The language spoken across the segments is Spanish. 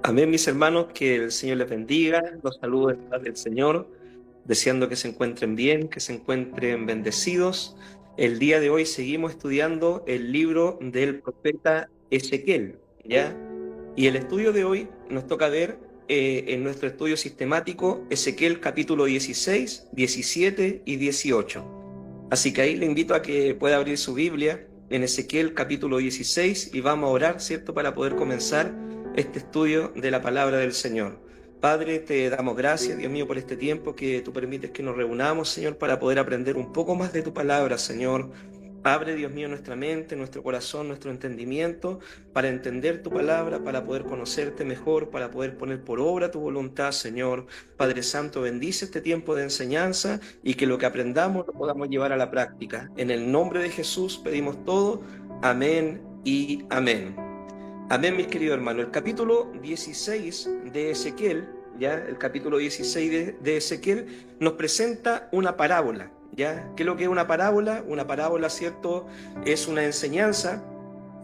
Amén, mis hermanos, que el Señor les bendiga, los saludo en paz del Señor, deseando que se encuentren bien, que se encuentren bendecidos. El día de hoy seguimos estudiando el libro del profeta Ezequiel, ¿ya? Y el estudio de hoy nos toca ver en nuestro estudio sistemático Ezequiel capítulo 16, 17 y 18. Así que ahí le invito a que pueda abrir su Biblia en Ezequiel capítulo 16 y vamos a orar, ¿cierto?, para poder comenzar este estudio de la palabra del Señor. Padre, te damos gracias, Dios mío, por este tiempo que tú permites que nos reunamos, Señor, para poder aprender un poco más de tu palabra, Señor. Abre, Dios mío, nuestra mente, nuestro corazón, nuestro entendimiento, para entender tu palabra, para poder conocerte mejor, para poder poner por obra tu voluntad, Señor. Padre Santo, bendice este tiempo de enseñanza y que lo que aprendamos lo podamos llevar a la práctica. En el nombre de Jesús pedimos todo. Amén y amén. Amén, mis queridos hermanos. El capítulo 16 de Ezequiel, ya, el capítulo 16 de Ezequiel nos presenta una parábola, ¿ya? ¿Qué es lo que es una parábola? Una parábola, ¿cierto?, es una enseñanza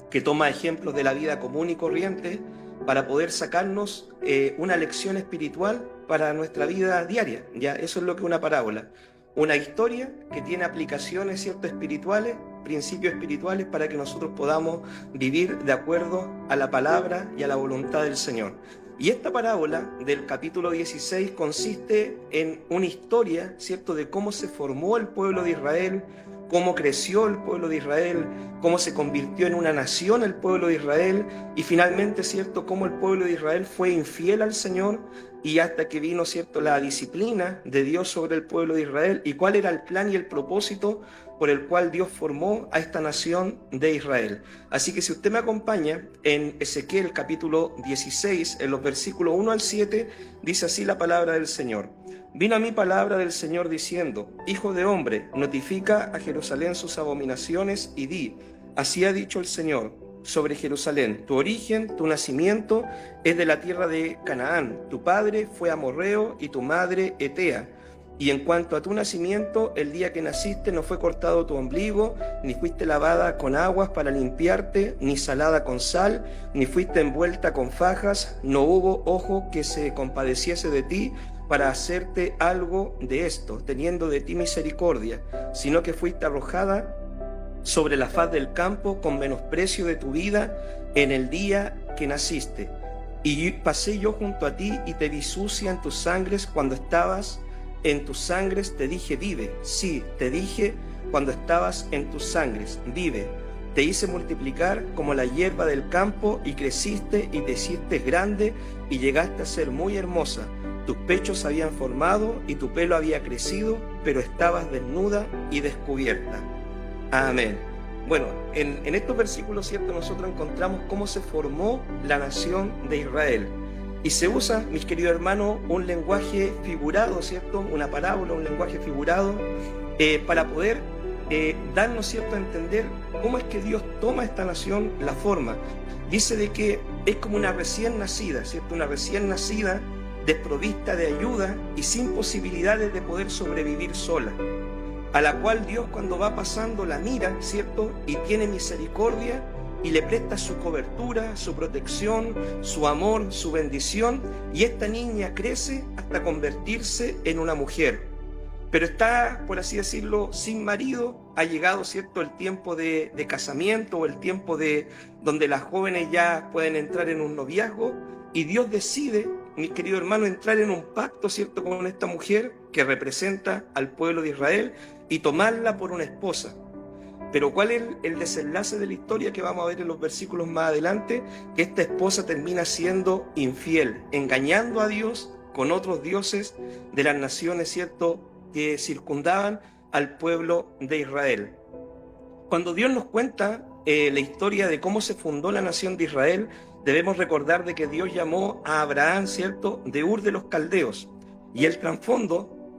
que toma ejemplos de la vida común y corriente para poder sacarnos una lección espiritual para nuestra vida diaria, ¿ya? Eso es lo que es una parábola. Una historia que tiene aplicaciones, ¿cierto?, espirituales, principios espirituales para que nosotros podamos vivir de acuerdo a la palabra y a la voluntad del Señor. Y esta parábola del capítulo 16 consiste en una historia, ¿cierto?, de cómo se formó el pueblo de Israel, cómo creció el pueblo de Israel, cómo se convirtió en una nación el pueblo de Israel y finalmente, ¿cierto?, cómo el pueblo de Israel fue infiel al Señor y hasta que vino, ¿cierto?, la disciplina de Dios sobre el pueblo de Israel y cuál era el plan y el propósito por el cual Dios formó a esta nación de Israel. Así que si usted me acompaña en Ezequiel capítulo 16, en los versículos 1 al 7, dice así la palabra del Señor. Vino a mí palabra del Señor diciendo, Hijo de hombre, notifica a Jerusalén sus abominaciones y di, así ha dicho el Señor sobre Jerusalén, tu origen, tu nacimiento es de la tierra de Canaán, tu padre fue amorreo y tu madre Etea. Y en cuanto a tu nacimiento, el día que naciste no fue cortado tu ombligo, ni fuiste lavada con aguas para limpiarte, ni salada con sal, ni fuiste envuelta con fajas, no hubo ojo que se compadeciese de ti para hacerte algo de esto, teniendo de ti misericordia, sino que fuiste arrojada sobre la faz del campo con menosprecio de tu vida en el día que naciste. Y pasé yo junto a ti y te vi sucia en tus sangres cuando estabas en tus sangres, te dije vive. Sí, te dije cuando estabas en tus sangres, vive. Te hice multiplicar como la hierba del campo y creciste y te hiciste grande y llegaste a ser muy hermosa. Tus pechos habían formado y tu pelo había crecido, pero estabas desnuda y descubierta. Amén. Bueno, en estos versículos, ¿cierto?, nosotros encontramos cómo se formó la nación de Israel. Y se usa, mis queridos hermanos, un lenguaje figurado, ¿cierto?, una parábola, un lenguaje figurado, para poder darnos, ¿cierto?, a entender cómo es que Dios toma esta nación, la forma. Dice de que es como una recién nacida, ¿cierto?, una recién nacida desprovista de ayuda y sin posibilidades de poder sobrevivir sola, a la cual Dios cuando va pasando la mira, ¿cierto?, y tiene misericordia y le presta su cobertura, su protección, su amor, su bendición, y esta niña crece hasta convertirse en una mujer. Pero está, por así decirlo, sin marido, ha llegado, ¿cierto?, el tiempo de casamiento o el tiempo de donde las jóvenes ya pueden entrar en un noviazgo, y Dios decide, mis queridos hermanos, entrar en un pacto, ¿cierto?, con esta mujer que representa al pueblo de Israel y tomarla por una esposa. Pero ¿cuál es el desenlace de la historia que vamos a ver en los versículos más adelante? Que esta esposa termina siendo infiel, engañando a Dios con otros dioses de las naciones, ¿cierto?, que circundaban al pueblo de Israel. Cuando Dios nos cuenta la historia de cómo se fundó la nación de Israel, debemos recordar de que Dios llamó a Abraham, ¿cierto?, de Ur de los Caldeos. Y el trasfondo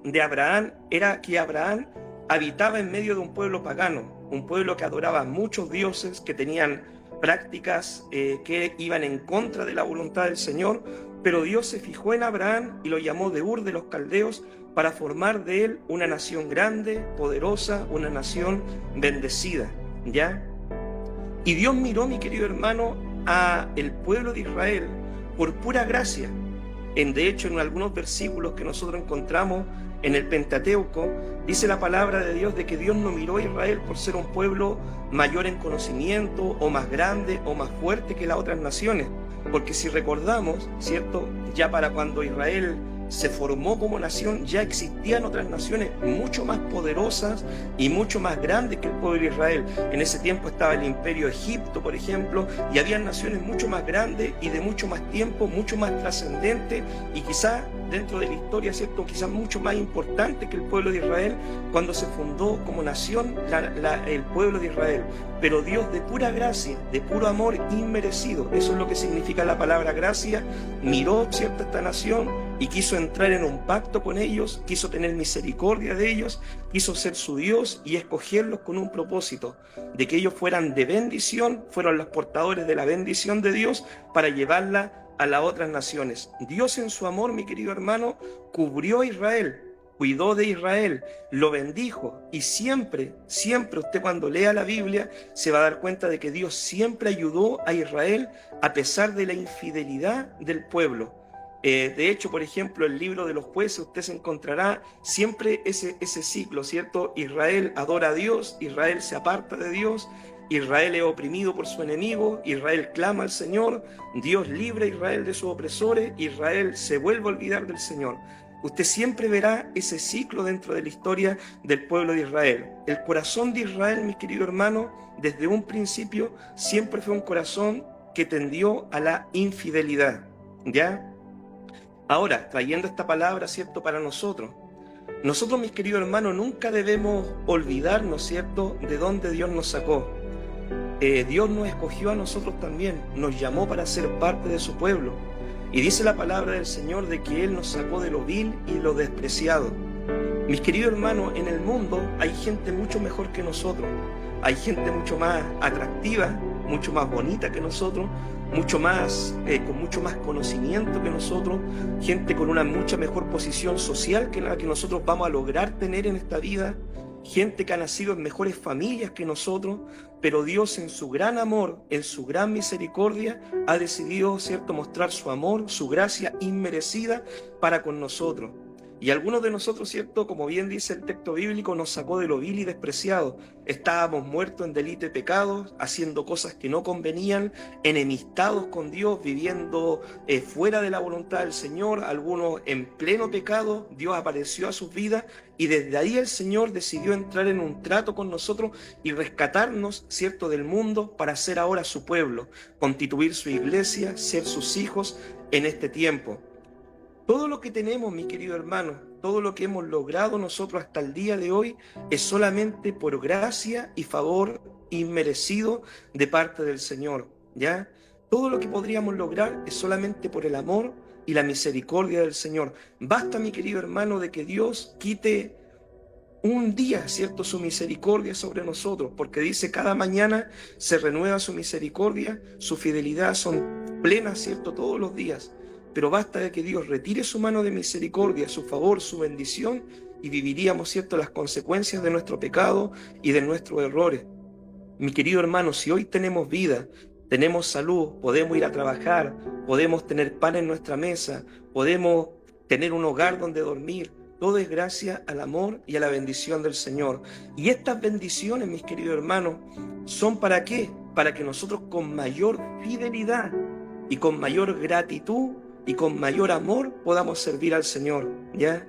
de Abraham era que Abraham habitaba en medio de un pueblo pagano, un pueblo que adoraba a muchos dioses, que tenían prácticas que iban en contra de la voluntad del Señor, pero Dios se fijó en Abraham y lo llamó de Ur de los Caldeos para formar de él una nación grande, poderosa, una nación bendecida, ¿ya? Y Dios miró, mi querido hermano, a el pueblo de Israel por pura gracia. De hecho, en algunos versículos que nosotros encontramos en el Pentateuco, dice la palabra de Dios de que Dios no miró a Israel por ser un pueblo mayor en conocimiento, o más grande, o más fuerte que las otras naciones. Porque si recordamos, ¿cierto? Ya para cuando Israel se formó como nación, ya existían otras naciones mucho más poderosas y mucho más grandes que el pueblo de Israel. En ese tiempo estaba el imperio de Egipto, por ejemplo, y había naciones mucho más grandes y de mucho más tiempo, mucho más trascendentes, y quizás dentro de la historia, ¿cierto? Quizás mucho más importante que el pueblo de Israel cuando se fundó como nación el pueblo de Israel. Pero Dios, de pura gracia, de puro amor inmerecido, eso es lo que significa la palabra gracia, miró, ¿cierto?, esta nación y quiso entrar en un pacto con ellos, quiso tener misericordia de ellos, quiso ser su Dios y escogerlos con un propósito, de que ellos fueran de bendición, fueron los portadores de la bendición de Dios para llevarla a las otras naciones. Dios, en su amor, mi querido hermano, cubrió a Israel, cuidó de Israel, lo bendijo, y siempre, siempre usted cuando lea la Biblia se va a dar cuenta de que Dios siempre ayudó a Israel a pesar de la infidelidad del pueblo. De hecho, por ejemplo, el libro de los jueces, usted se encontrará siempre ese ciclo, ¿cierto? Israel adora a Dios, Israel se aparta de Dios, Israel es oprimido por su enemigo, Israel clama al Señor, Dios libra a Israel de sus opresores, Israel se vuelve a olvidar del Señor. Usted siempre verá ese ciclo dentro de la historia del pueblo de Israel. El corazón de Israel, mis queridos hermanos, desde un principio siempre fue un corazón que tendió a la infidelidad, ¿ya? Ahora, trayendo esta palabra, ¿cierto?, para nosotros, mis queridos hermanos, nunca debemos olvidarnos, ¿cierto?, de dónde Dios nos sacó. Dios nos escogió a nosotros también, nos llamó para ser parte de su pueblo. Y dice la palabra del Señor de que Él nos sacó de lo vil y lo despreciado. Mis queridos hermanos, en el mundo hay gente mucho mejor que nosotros. Hay gente mucho más atractiva, mucho más bonita que nosotros, con mucho más conocimiento que nosotros, gente con una mucha mejor posición social que la que nosotros vamos a lograr tener en esta vida, gente que ha nacido en mejores familias que nosotros, pero Dios, en su gran amor, en su gran misericordia, ha decidido, ¿cierto?, mostrar su amor, su gracia inmerecida para con nosotros. Y algunos de nosotros, ¿cierto?, como bien dice el texto bíblico, nos sacó de lo vil y despreciado. Estábamos muertos en delito y pecados, haciendo cosas que no convenían, enemistados con Dios, viviendo fuera de la voluntad del Señor, algunos en pleno pecado. Dios apareció a sus vidas y desde ahí el Señor decidió entrar en un trato con nosotros y rescatarnos, ¿cierto?, del mundo para ser ahora su pueblo, constituir su iglesia, ser sus hijos en este tiempo. Todo lo que tenemos, mi querido hermano, todo lo que hemos logrado nosotros hasta el día de hoy es solamente por gracia y favor inmerecido de parte del Señor, ¿ya? Todo lo que podríamos lograr es solamente por el amor y la misericordia del Señor. Basta, mi querido hermano, de que Dios quite un día, ¿cierto?, su misericordia sobre nosotros, porque dice: cada mañana se renueva su misericordia, su fidelidad son plenas, ¿cierto?, todos los días. Pero basta de que Dios retire su mano de misericordia, su favor, su bendición, y viviríamos, ¿cierto?, las consecuencias de nuestro pecado y de nuestros errores. Mi querido hermano, si hoy tenemos vida, tenemos salud, podemos ir a trabajar, podemos tener pan en nuestra mesa, podemos tener un hogar donde dormir, todo es gracias al amor y a la bendición del Señor. Y estas bendiciones, mis queridos hermanos, ¿son para qué? Para que nosotros con mayor fidelidad y con mayor gratitud y con mayor amor podamos servir al Señor, ¿ya?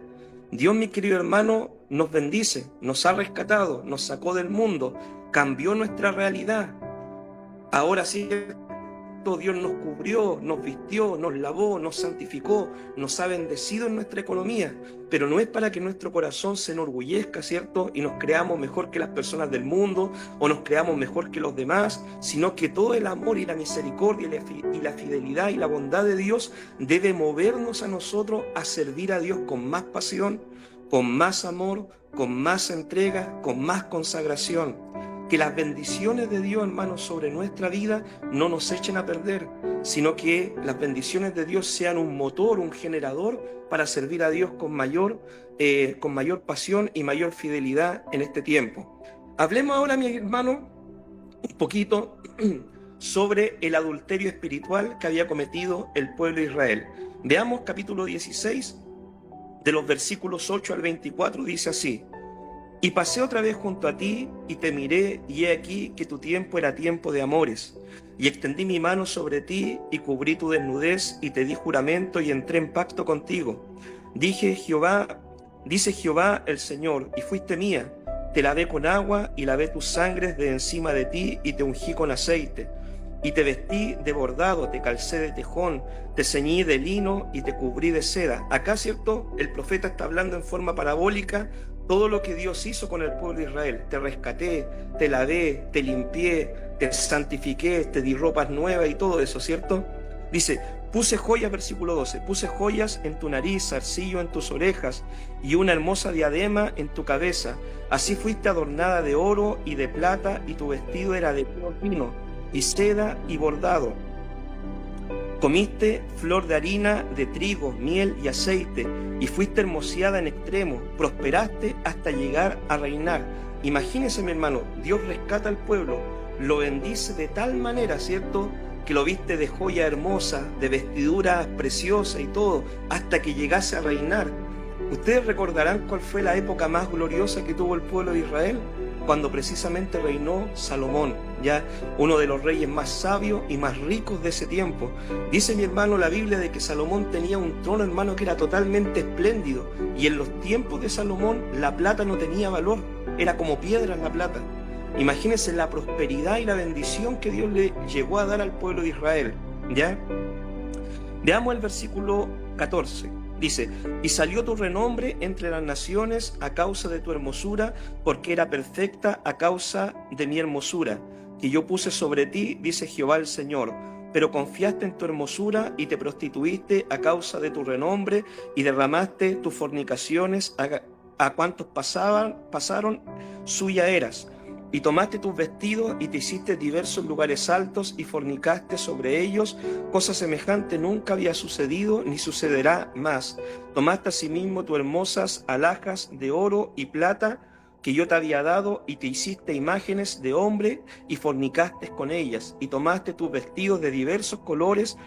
Dios, mi querido hermano, nos bendice, nos ha rescatado, nos sacó del mundo, cambió nuestra realidad. Ahora sí, Dios nos cubrió, nos vistió, nos lavó, nos santificó, nos ha bendecido en nuestra economía, pero no es para que nuestro corazón se enorgullezca, ¿cierto?, y nos creamos mejor que las personas del mundo o nos creamos mejor que los demás, sino que todo el amor y la misericordia y la fidelidad y la bondad de Dios debe movernos a nosotros a servir a Dios con más pasión, con más amor, con más entrega, con más consagración. Que las bendiciones de Dios, hermanos, sobre nuestra vida no nos echen a perder, sino que las bendiciones de Dios sean un motor, un generador para servir a Dios con mayor pasión y mayor fidelidad en este tiempo. Hablemos ahora, mi hermano, un poquito sobre el adulterio espiritual que había cometido el pueblo de Israel. Veamos capítulo 16, de los versículos 8 al 24, dice así: Y pasé otra vez junto a ti, y te miré, y he aquí que tu tiempo era tiempo de amores. Y extendí mi mano sobre ti, y cubrí tu desnudez, y te di juramento, y entré en pacto contigo. Dice Jehová el Señor, y fuiste mía. Te lavé con agua, y lavé tus sangres de encima de ti, y te ungí con aceite. Y te vestí de bordado, te calcé de tejón, te ceñí de lino, y te cubrí de seda. Acá, ¿cierto? El profeta está hablando en forma parabólica todo lo que Dios hizo con el pueblo de Israel. Te rescaté, te lavé, te limpié, te santifiqué, te di ropas nuevas y todo eso, ¿cierto? Dice, puse joyas, versículo 12, puse joyas en tu nariz, zarcillo en tus orejas y una hermosa diadema en tu cabeza. Así fuiste adornada de oro y de plata, y tu vestido era de pino fino y seda y bordado. Comiste flor de harina, de trigo, miel y aceite, y fuiste hermoseada en extremo, prosperaste hasta llegar a reinar. Imagínese, mi hermano, Dios rescata al pueblo, lo bendice de tal manera, ¿cierto?, que lo viste de joya hermosa, de vestidura preciosa y todo, hasta que llegase a reinar. Ustedes recordarán cuál fue la época más gloriosa que tuvo el pueblo de Israel, cuando precisamente reinó Salomón, ya uno de los reyes más sabios y más ricos de ese tiempo. Dice, mi hermano, la Biblia de que Salomón tenía un trono, hermano, que era totalmente espléndido, y en los tiempos de Salomón la plata no tenía valor, era como piedra la plata. Imagínense la prosperidad y la bendición que Dios le llegó a dar al pueblo de Israel, ¿ya? Veamos el versículo 14. Dice, y salió tu renombre entre las naciones a causa de tu hermosura, porque era perfecta a causa de mi hermosura, que yo puse sobre ti, dice Jehová el Señor. Pero confiaste en tu hermosura y te prostituiste a causa de tu renombre, y derramaste tus fornicaciones a cuantos pasaron, suya eras. Y tomaste tus vestidos y te hiciste diversos lugares altos y fornicaste sobre ellos. Cosa semejante nunca había sucedido ni sucederá más. Tomaste asimismo tus hermosas alhajas de oro y plata que yo te había dado, y te hiciste imágenes de hombre y fornicaste con ellas. Y tomaste tus vestidos de diversos colores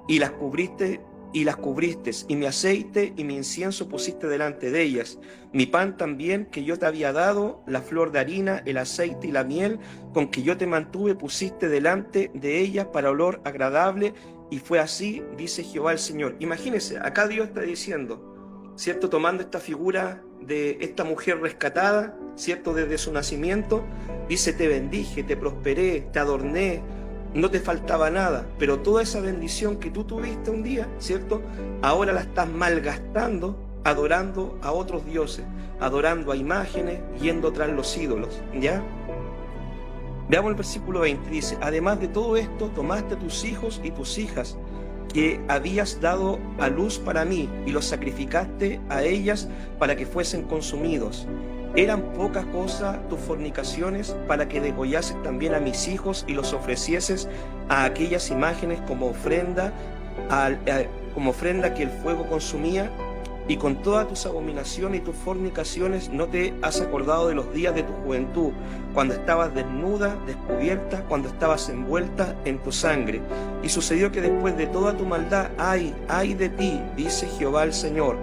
y las cubriste, y mi aceite y mi incienso pusiste delante de ellas. Mi pan también que yo te había dado, la flor de harina, el aceite y la miel con que yo te mantuve, pusiste delante de ellas para olor agradable, y fue así, dice Jehová el Señor. Imagínense, acá Dios está diciendo, ¿cierto?, tomando esta figura de esta mujer rescatada, ¿cierto?, desde su nacimiento, dice, te bendije, te prosperé, te adorné, no te faltaba nada, pero toda esa bendición que tú tuviste un día, ¿cierto?, ahora la estás malgastando adorando a otros dioses, adorando a imágenes, yendo tras los ídolos, ¿ya? Veamos el versículo 20, dice, además de todo esto, tomaste a tus hijos y tus hijas que habías dado a luz para mí, y los sacrificaste a ellas para que fuesen consumidos. ¿Eran pocas cosas tus fornicaciones para que degollases también a mis hijos y los ofrecieses a aquellas imágenes como ofrenda que el fuego consumía? Y con todas tus abominaciones y tus fornicaciones no te has acordado de los días de tu juventud, cuando estabas desnuda, descubierta, cuando estabas envuelta en tu sangre. Y sucedió que después de toda tu maldad, ay de ti, dice Jehová el Señor,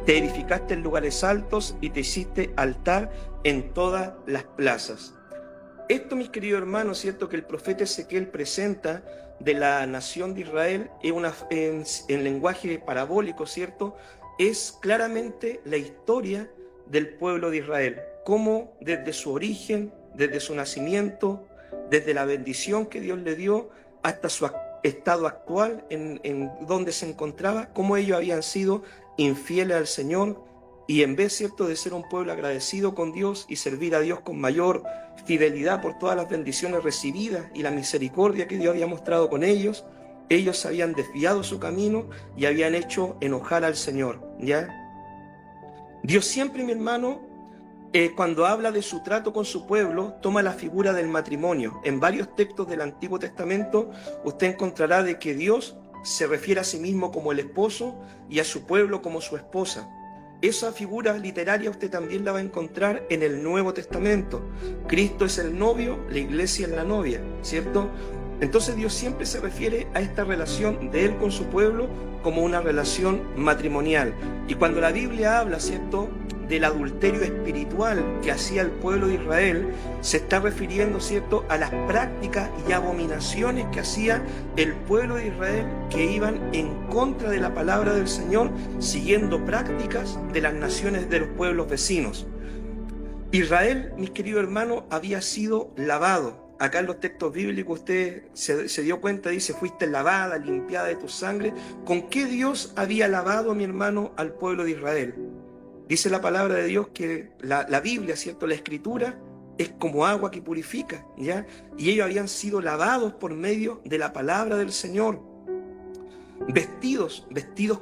te edificaste en lugares altos y te hiciste altar en todas las plazas. Esto, mis queridos hermanos, cierto, que el profeta Ezequiel presenta de la nación de Israel en lenguaje parabólico, cierto, es claramente la historia del pueblo de Israel, cómo desde su origen, desde su nacimiento, desde la bendición que Dios le dio hasta su estado actual en donde se encontraba, cómo ellos habían sido infieles al Señor, y en vez, cierto, de ser un pueblo agradecido con Dios y servir a Dios con mayor fidelidad por todas las bendiciones recibidas y la misericordia que Dios había mostrado con ellos habían desviado su camino y habían hecho enojar al Señor, ¿ya? Dios siempre, mi hermano, cuando habla de su trato con su pueblo, toma la figura del matrimonio. En varios textos del Antiguo Testamento usted encontrará de que Dios se refiere a sí mismo como el esposo y a su pueblo como su esposa. Esa figura literaria usted también la va a encontrar en el Nuevo Testamento. Cristo es el novio, la iglesia es la novia, ¿cierto? Entonces Dios siempre se refiere a esta relación de Él con su pueblo como una relación matrimonial. Y cuando la Biblia habla, ¿cierto?, del adulterio espiritual que hacía el pueblo de Israel, se está refiriendo, ¿cierto?, a las prácticas y abominaciones que hacía el pueblo de Israel, que iban en contra de la palabra del Señor, siguiendo prácticas de las naciones de los pueblos vecinos. Israel, mis queridos hermanos, había sido lavado. Acá en los textos bíblicos usted se dio cuenta, dice, fuiste lavada, limpiada de tu sangre. ¿Con qué Dios había lavado, mi hermano, al pueblo de Israel? Dice la palabra de Dios que la Biblia, ¿cierto?, la Escritura, es como agua que purifica, ¿ya? Y ellos habían sido lavados por medio de la palabra del Señor. Vestidos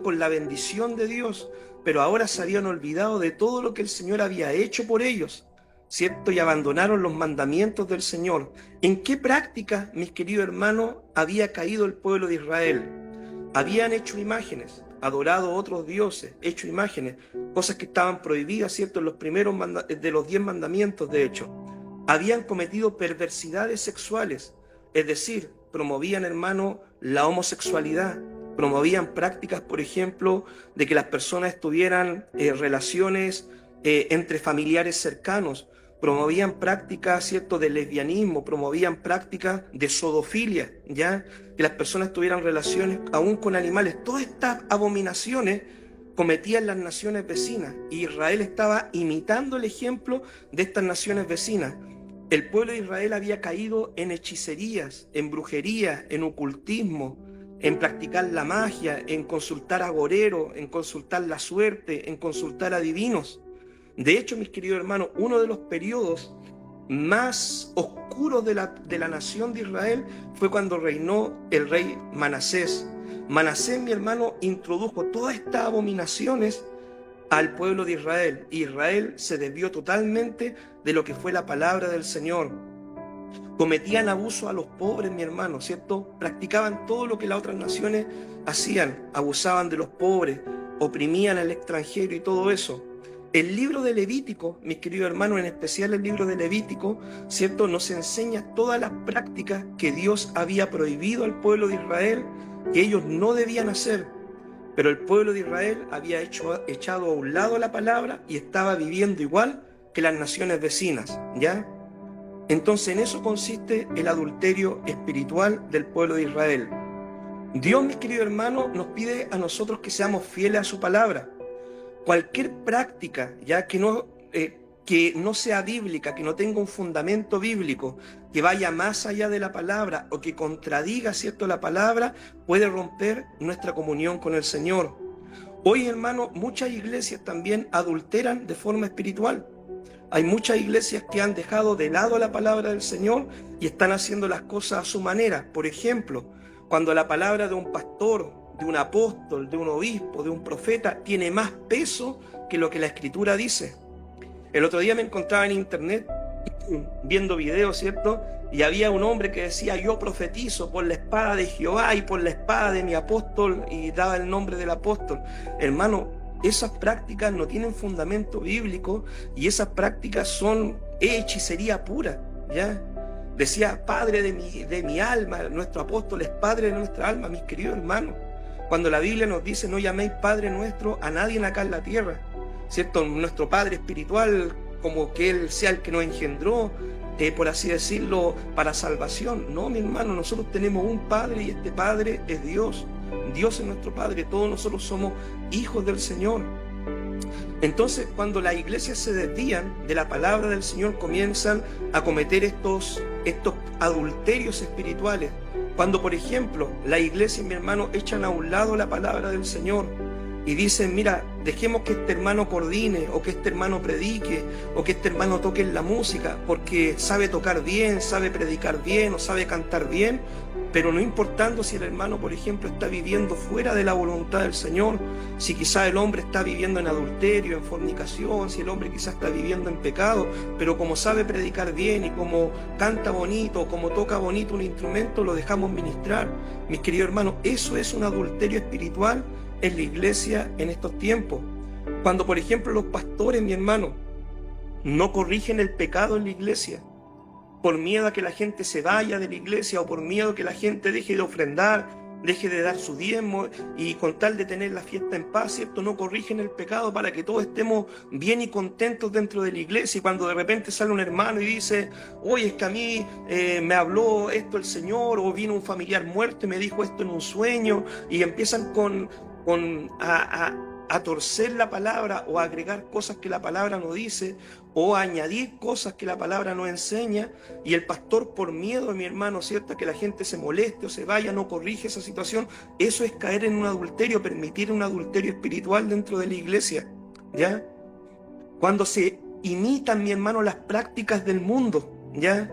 con la bendición de Dios, pero ahora se habían olvidado de todo lo que el Señor había hecho por ellos, ¿cierto? Y abandonaron los mandamientos del Señor. ¿En qué práctica, mis queridos hermanos, había caído el pueblo de Israel? Habían hecho imágenes, adorado a otros dioses, hecho imágenes, cosas que estaban prohibidas, ¿cierto?, en los primeros de los 10 mandamientos, de hecho. Habían cometido perversidades sexuales, es decir, promovían, hermano, la homosexualidad, promovían prácticas, por ejemplo, de que las personas tuvieran relaciones entre familiares cercanos, promovían prácticas, ¿cierto?, de lesbianismo, promovían prácticas de zoofilia, ¿ya?, que las personas tuvieran relaciones aún con animales. Todas estas abominaciones cometían las naciones vecinas, y Israel estaba imitando el ejemplo de estas naciones vecinas. El pueblo de Israel había caído en hechicerías, en brujería, en ocultismo, en practicar la magia, en consultar agoreros, en consultar la suerte, en consultar adivinos. De hecho, mis queridos hermanos, uno de los periodos más oscuros de la nación de Israel fue cuando reinó el rey Manasés. Manasés, mi hermano, introdujo todas estas abominaciones al pueblo de Israel. Israel se desvió totalmente de lo que fue la palabra del Señor. Cometían abuso a los pobres, mi hermano, ¿cierto? Practicaban todo lo que las otras naciones hacían, abusaban de los pobres, oprimían al extranjero y todo eso. El libro de Levítico, mis queridos hermanos, en especial el libro de Levítico, ¿cierto?, nos enseña todas las prácticas que Dios había prohibido al pueblo de Israel, que ellos no debían hacer. Pero el pueblo de Israel había echado a un lado la palabra y estaba viviendo igual que las naciones vecinas, ¿ya? Entonces en eso consiste el adulterio espiritual del pueblo de Israel. Dios, mis queridos hermanos, nos pide a nosotros que seamos fieles a su palabra. Cualquier práctica, ya que no sea bíblica, que no tenga un fundamento bíblico, que vaya más allá de la palabra o que contradiga, ¿cierto?, la palabra, puede romper nuestra comunión con el Señor. Hoy, hermano, muchas iglesias también adulteran de forma espiritual. Hay muchas iglesias que han dejado de lado la palabra del Señor y están haciendo las cosas a su manera. Por ejemplo, cuando la palabra de un pastor, de un apóstol, de un obispo, de un profeta, tiene más peso que lo que la Escritura dice. El otro día me encontraba en internet viendo videos, ¿cierto? Y había un hombre que decía: yo profetizo por la espada de Jehová y por la espada de mi apóstol, y daba el nombre del apóstol. Hermano, esas prácticas no tienen fundamento bíblico y esas prácticas son hechicería pura, ¿ya? Decía: padre de mi alma, nuestro apóstol es padre de nuestra alma, mis queridos hermanos. Cuando la Biblia nos dice: no llaméis Padre nuestro a nadie acá en la tierra, ¿cierto? Nuestro Padre espiritual, como que Él sea el que nos engendró, por así decirlo, para salvación. No, mi hermano, nosotros tenemos un Padre y este Padre es Dios. Dios es nuestro Padre, todos nosotros somos hijos del Señor. Entonces, cuando las iglesias se desvían de la palabra del Señor, comienzan a cometer estos adulterios espirituales. Cuando, por ejemplo, la iglesia, mi hermano, echan a un lado la palabra del Señor y dicen: mira, dejemos que este hermano coordine, o que este hermano predique, o que este hermano toque la música, porque sabe tocar bien, sabe predicar bien, o sabe cantar bien, pero no importando si el hermano, por ejemplo, está viviendo fuera de la voluntad del Señor, si quizá el hombre está viviendo en adulterio, en fornicación, si el hombre quizá está viviendo en pecado, pero como sabe predicar bien y como canta bonito, como toca bonito un instrumento, lo dejamos ministrar. Mis queridos hermanos, eso es un adulterio espiritual en la iglesia en estos tiempos. Cuando, por ejemplo, los pastores, mi hermano, no corrigen el pecado en la iglesia, por miedo a que la gente se vaya de la iglesia o por miedo a que la gente deje de ofrendar, deje de dar su diezmo y con tal de tener la fiesta en paz, ¿cierto? No corrigen el pecado para que todos estemos bien y contentos dentro de la iglesia. Y cuando de repente sale un hermano y dice, oye, es que a mí me habló esto el Señor, o vino un familiar muerto y me dijo esto en un sueño, y empiezan a torcer la palabra o a agregar cosas que la palabra no dice o a añadir cosas que la palabra no enseña, y el pastor por miedo, mi hermano, ¿cierto?, a que la gente se moleste o se vaya, no corrige esa situación. Eso es caer en un adulterio, permitir un adulterio espiritual dentro de la iglesia, ¿ya? Cuando se imitan, mi hermano, las prácticas del mundo, ¿ya?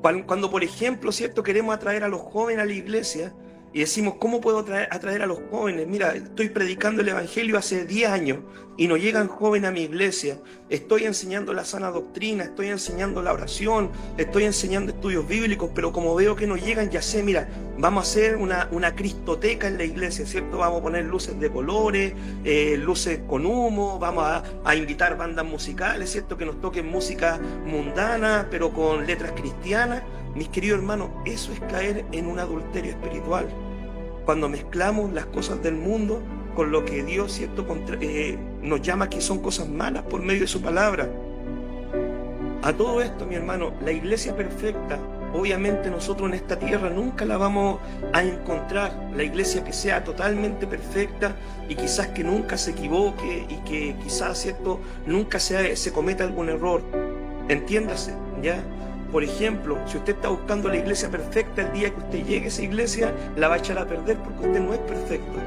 Cuando, por ejemplo, ¿cierto?, queremos atraer a los jóvenes a la iglesia y decimos, ¿cómo puedo atraer a los jóvenes? Mira, estoy predicando el evangelio hace 10 años y no llegan jóvenes a mi iglesia. Estoy enseñando la sana doctrina, estoy enseñando la oración, estoy enseñando estudios bíblicos, pero como veo que no llegan, ya sé, mira, vamos a hacer una cristoteca en la iglesia, ¿cierto? Vamos a poner luces de colores, luces con humo, vamos a invitar bandas musicales, ¿cierto?, que nos toquen música mundana, pero con letras cristianas. Mis queridos hermanos, eso es caer en un adulterio espiritual. Cuando mezclamos las cosas del mundo con lo que Dios, ¿cierto?, nos llama que son cosas malas por medio de su palabra. A todo esto, mi hermano, la iglesia perfecta, obviamente nosotros en esta tierra nunca la vamos a encontrar. La iglesia que sea totalmente perfecta y quizás que nunca se equivoque y que quizás, ¿cierto?, nunca se cometa algún error. Entiéndase, ¿ya? Por ejemplo, si usted está buscando la iglesia perfecta, el día que usted llegue a esa iglesia, la va a echar a perder porque usted no es perfecto.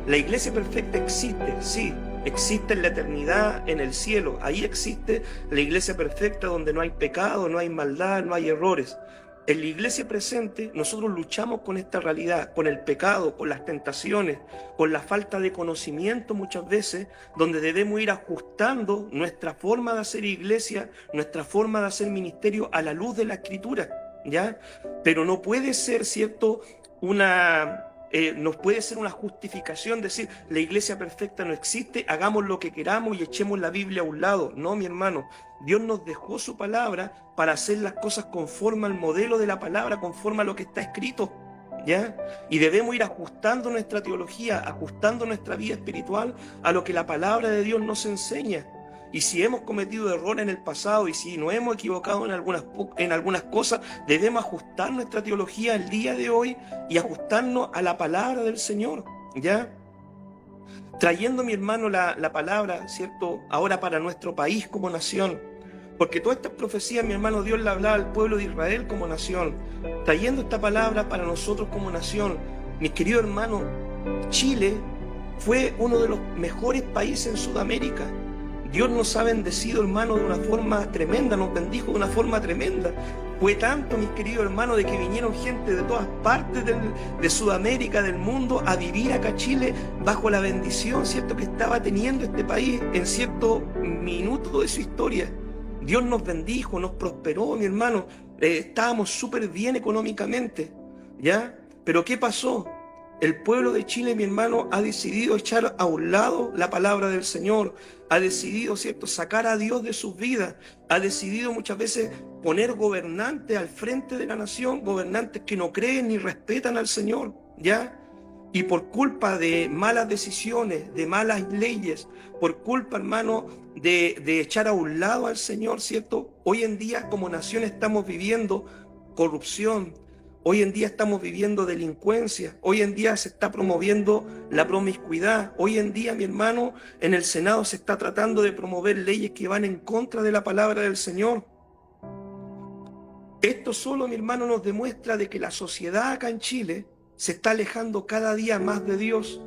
La iglesia perfecta existe, sí, existe en la eternidad, en el cielo. Ahí existe la iglesia perfecta donde no hay pecado, no hay maldad, no hay errores. En la iglesia presente nosotros luchamos con esta realidad, con el pecado, con las tentaciones, con la falta de conocimiento muchas veces, donde debemos ir ajustando nuestra forma de hacer iglesia, nuestra forma de hacer ministerio a la luz de la Escritura, ¿ya? Pero no puede ser, ¿cierto?, no puede ser una justificación decir la iglesia perfecta no existe, hagamos lo que queramos y echemos la Biblia a un lado. No, mi hermano, Dios nos dejó su palabra para hacer las cosas conforme al modelo de la palabra, conforme a lo que está escrito, ¿ya? Y debemos ir ajustando nuestra teología, ajustando nuestra vida espiritual a lo que la palabra de Dios nos enseña. Y si hemos cometido errores en el pasado y si nos hemos equivocado en algunas cosas, debemos ajustar nuestra teología el día de hoy y ajustarnos a la palabra del Señor, ¿ya? Trayendo, mi hermano, la palabra, ¿cierto?, ahora para nuestro país como nación. Porque todas estas profecías, mi hermano, Dios le hablaba al pueblo de Israel como nación. Trayendo esta palabra para nosotros como nación. Mis queridos hermanos, Chile fue uno de los mejores países en Sudamérica. Dios nos ha bendecido, hermano, de una forma tremenda, nos bendijo de una forma tremenda. Fue tanto, mis queridos hermanos, de que vinieron gente de todas partes de Sudamérica, del mundo, a vivir acá a Chile bajo la bendición, ¿cierto?, que estaba teniendo este país en cierto minuto de su historia. Dios nos bendijo, nos prosperó, mi hermano. Estábamos súper bien económicamente, ¿ya? Pero ¿qué pasó? El pueblo de Chile, mi hermano, ha decidido echar a un lado la palabra del Señor, ha decidido, ¿cierto?, sacar a Dios de sus vidas, ha decidido muchas veces poner gobernantes al frente de la nación, gobernantes que no creen ni respetan al Señor, ¿ya? Y por culpa de malas decisiones, de malas leyes, por culpa, hermano, de echar a un lado al Señor, ¿cierto? Hoy en día como nación estamos viviendo corrupción. Hoy en día estamos viviendo delincuencia, hoy en día se está promoviendo la promiscuidad, hoy en día, mi hermano, en el Senado se está tratando de promover leyes que van en contra de la palabra del Señor. Esto solo, mi hermano, nos demuestra de que la sociedad acá en Chile se está alejando cada día más de Dios.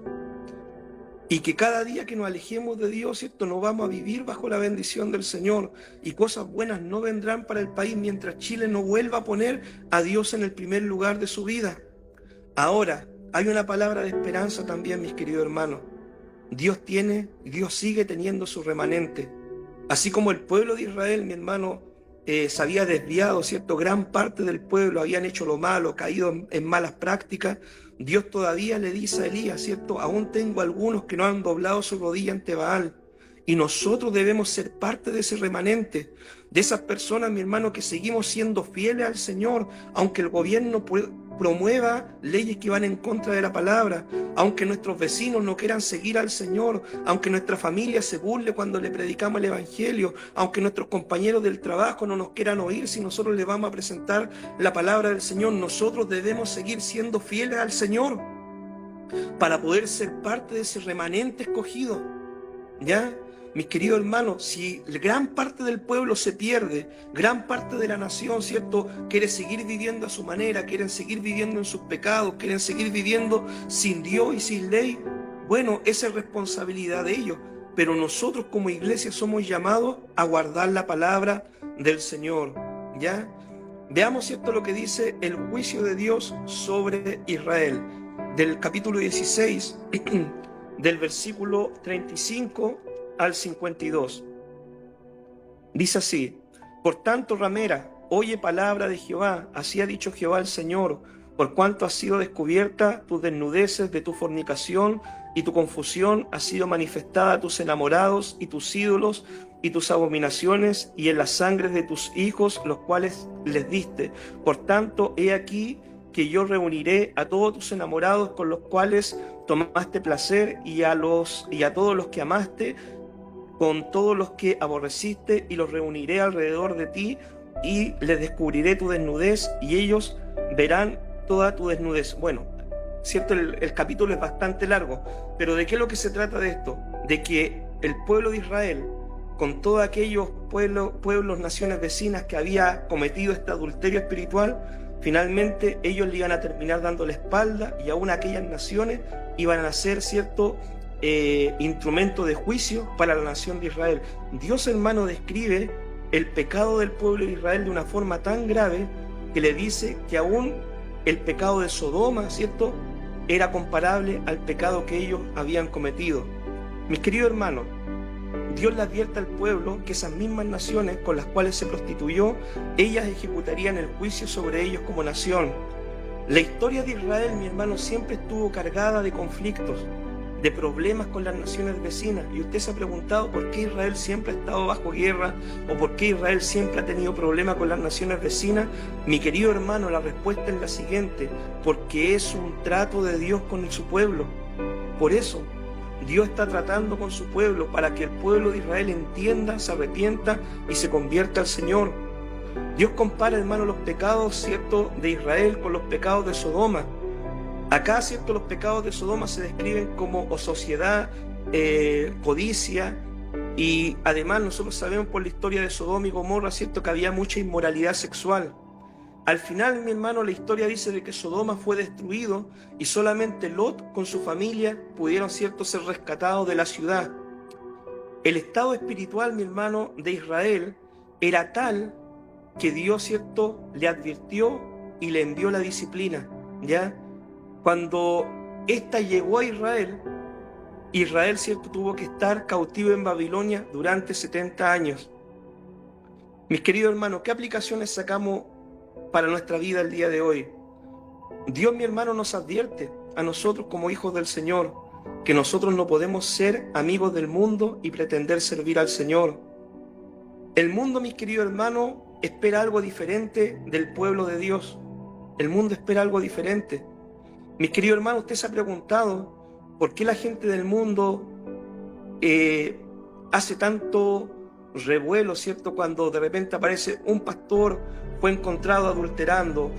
Y que cada día que nos alejemos de Dios, ¿cierto?, no vamos a vivir bajo la bendición del Señor. Y cosas buenas no vendrán para el país mientras Chile no vuelva a poner a Dios en el primer lugar de su vida. Ahora, hay una palabra de esperanza también, mis queridos hermanos. Dios sigue teniendo su remanente. Así como el pueblo de Israel, mi hermano, se había desviado, ¿cierto? Gran parte del pueblo habían hecho lo malo, caído en malas prácticas. Dios todavía le dice a Elías, ¿cierto? Aún tengo algunos que no han doblado su rodilla ante Baal. Y nosotros debemos ser parte de ese remanente. de esas personas, mi hermano, que seguimos siendo fieles al Señor, aunque el gobierno promueva leyes que van en contra de la palabra, aunque nuestros vecinos no quieran seguir al Señor, aunque nuestra familia se burle cuando le predicamos el Evangelio, aunque nuestros compañeros del trabajo no nos quieran oír si nosotros les vamos a presentar la palabra del Señor. Nosotros debemos seguir siendo fieles al Señor para poder ser parte de ese remanente escogido, ¿ya? Mis queridos hermanos, si gran parte del pueblo se pierde, gran parte de la nación, ¿cierto?, quiere seguir viviendo a su manera, quieren seguir viviendo en sus pecados, quieren seguir viviendo sin Dios y sin ley, bueno, esa es responsabilidad de ellos. Pero nosotros como iglesia somos llamados a guardar la palabra del Señor, ¿ya? Veamos, ¿cierto?, lo que dice el juicio de Dios sobre Israel, del capítulo 16, del versículo 35 al 52. Dice así: por tanto, ramera, oye palabra de Jehová, así ha dicho Jehová el Señor, por cuanto ha sido descubierta tus desnudeces de tu fornicación, y tu confusión ha sido manifestada a tus enamorados y tus ídolos y tus abominaciones, y en las sangres de tus hijos, los cuales les diste. Por tanto, he aquí que yo reuniré a todos tus enamorados con los cuales tomaste placer, y a todos los que amaste, con todos los que aborreciste, y los reuniré alrededor de ti, y les descubriré tu desnudez, y ellos verán toda tu desnudez. Bueno, cierto, el capítulo es bastante largo, pero ¿de qué es lo que se trata de esto? De que el pueblo de Israel, con todos aquellos pueblos, naciones vecinas que había cometido este adulterio espiritual, finalmente ellos le iban a terminar dando la espalda, y aún aquellas naciones iban a ser, cierto, instrumento de juicio para la nación de Israel. Dios, hermano, describe el pecado del pueblo de Israel de una forma tan grave que le dice que aún el pecado de Sodoma, ¿cierto?, era comparable al pecado que ellos habían cometido. Mis queridos hermanos, Dios le advierte al pueblo que esas mismas naciones con las cuales se prostituyó, ellas ejecutarían el juicio sobre ellos como nación. La historia de Israel, mi hermano, siempre estuvo cargada de conflictos, de problemas con las naciones vecinas. Y usted se ha preguntado por qué Israel siempre ha estado bajo guerra, o por qué Israel siempre ha tenido problemas con las naciones vecinas. Mi querido hermano, la respuesta es la siguiente: porque es un trato de Dios con su pueblo. Por eso Dios está tratando con su pueblo, para que el pueblo de Israel entienda, se arrepienta y se convierta al Señor. Dios compara, hermano, los pecados, ¿cierto?, de Israel con los pecados de Sodoma. Acá, ¿cierto?, los pecados de Sodoma se describen como sociedad, codicia, y además nosotros sabemos por la historia de Sodoma y Gomorra, ¿cierto?, que había mucha inmoralidad sexual. Al final, mi hermano, la historia dice de que Sodoma fue destruido y solamente Lot con su familia pudieron, ¿cierto?, ser rescatados de la ciudad. El estado espiritual, mi hermano, de Israel era tal que Dios, ¿cierto?, le advirtió y le envió la disciplina, ¿ya? Cuando ésta llegó a Israel, ¿cierto?, tuvo que estar cautivo en Babilonia durante 70 años. Mis queridos hermanos, ¿qué aplicaciones sacamos para nuestra vida el día de hoy? Dios, mi hermano, nos advierte a nosotros como hijos del Señor que nosotros no podemos ser amigos del mundo y pretender servir al Señor. El mundo, mis queridos hermanos, espera algo diferente del pueblo de Dios. El mundo espera algo diferente. Mis queridos hermanos, usted se ha preguntado por qué la gente del mundo hace tanto revuelo, ¿cierto?, cuando de repente aparece un pastor fue encontrado adulterando,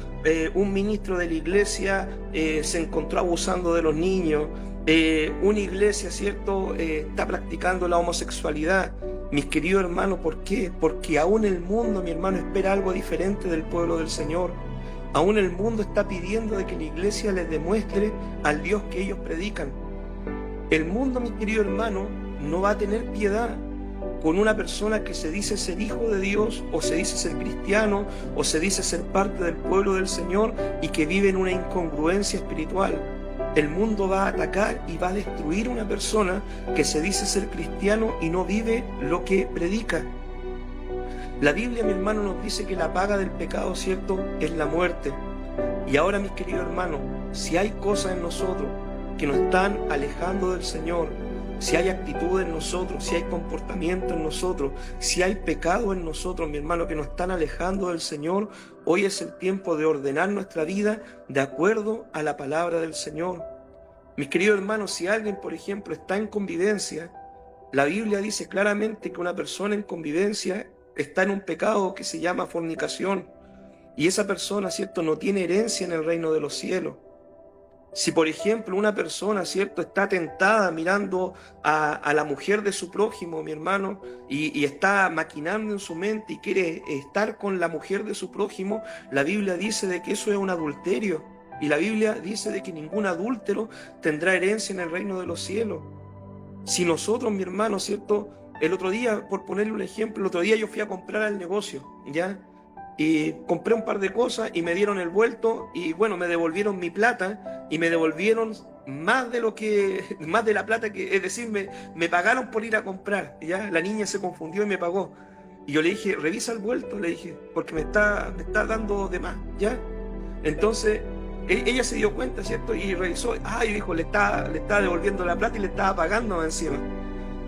un ministro de la iglesia se encontró abusando de los niños, una iglesia, ¿cierto?, está practicando la homosexualidad. Mis queridos hermanos, ¿por qué? Porque aún el mundo, mi hermano, espera algo diferente del pueblo del Señor. Aún el mundo está pidiendo de que la iglesia les demuestre al Dios que ellos predican. El mundo, mi querido hermano, no va a tener piedad con una persona que se dice ser hijo de Dios, o se dice ser cristiano, o se dice ser parte del pueblo del Señor, y que vive en una incongruencia espiritual. El mundo va a atacar y va a destruir a una persona que se dice ser cristiano y no vive lo que predica. La Biblia, mi hermano, nos dice que la paga del pecado, ¿cierto?, es la muerte. Y ahora, mis queridos hermanos, si hay cosas en nosotros que nos están alejando del Señor, si hay actitud en nosotros, si hay comportamiento en nosotros, si hay pecado en nosotros, mi hermano, que nos están alejando del Señor, hoy es el tiempo de ordenar nuestra vida de acuerdo a la palabra del Señor. Mis queridos hermanos, si alguien, por ejemplo, está en convivencia, la Biblia dice claramente que una persona en convivencia está en un pecado que se llama fornicación, y esa persona, ¿cierto?, no tiene herencia en el reino de los cielos. Si, por ejemplo, una persona, ¿cierto?, está tentada mirando a la mujer de su prójimo, mi hermano, y está maquinando en su mente y quiere estar con la mujer de su prójimo, la Biblia dice de que eso es un adulterio. Y la Biblia dice de que ningún adúltero tendrá herencia en el reino de los cielos. Si nosotros, mi hermano, ¿cierto?, el otro día, por ponerle un ejemplo, el otro día yo fui a comprar al negocio, ¿ya? Y compré un par de cosas y me dieron el vuelto y bueno, me devolvieron mi plata y me devolvieron más de la plata que, es decir, me pagaron por ir a comprar, ¿ya? La niña se confundió y me pagó. Y yo le dije, revisa el vuelto, le dije, porque me está dando de más, ¿ya? Entonces, ella se dio cuenta, ¿cierto? Y revisó, y dijo, le está devolviendo la plata y le estaba pagando encima.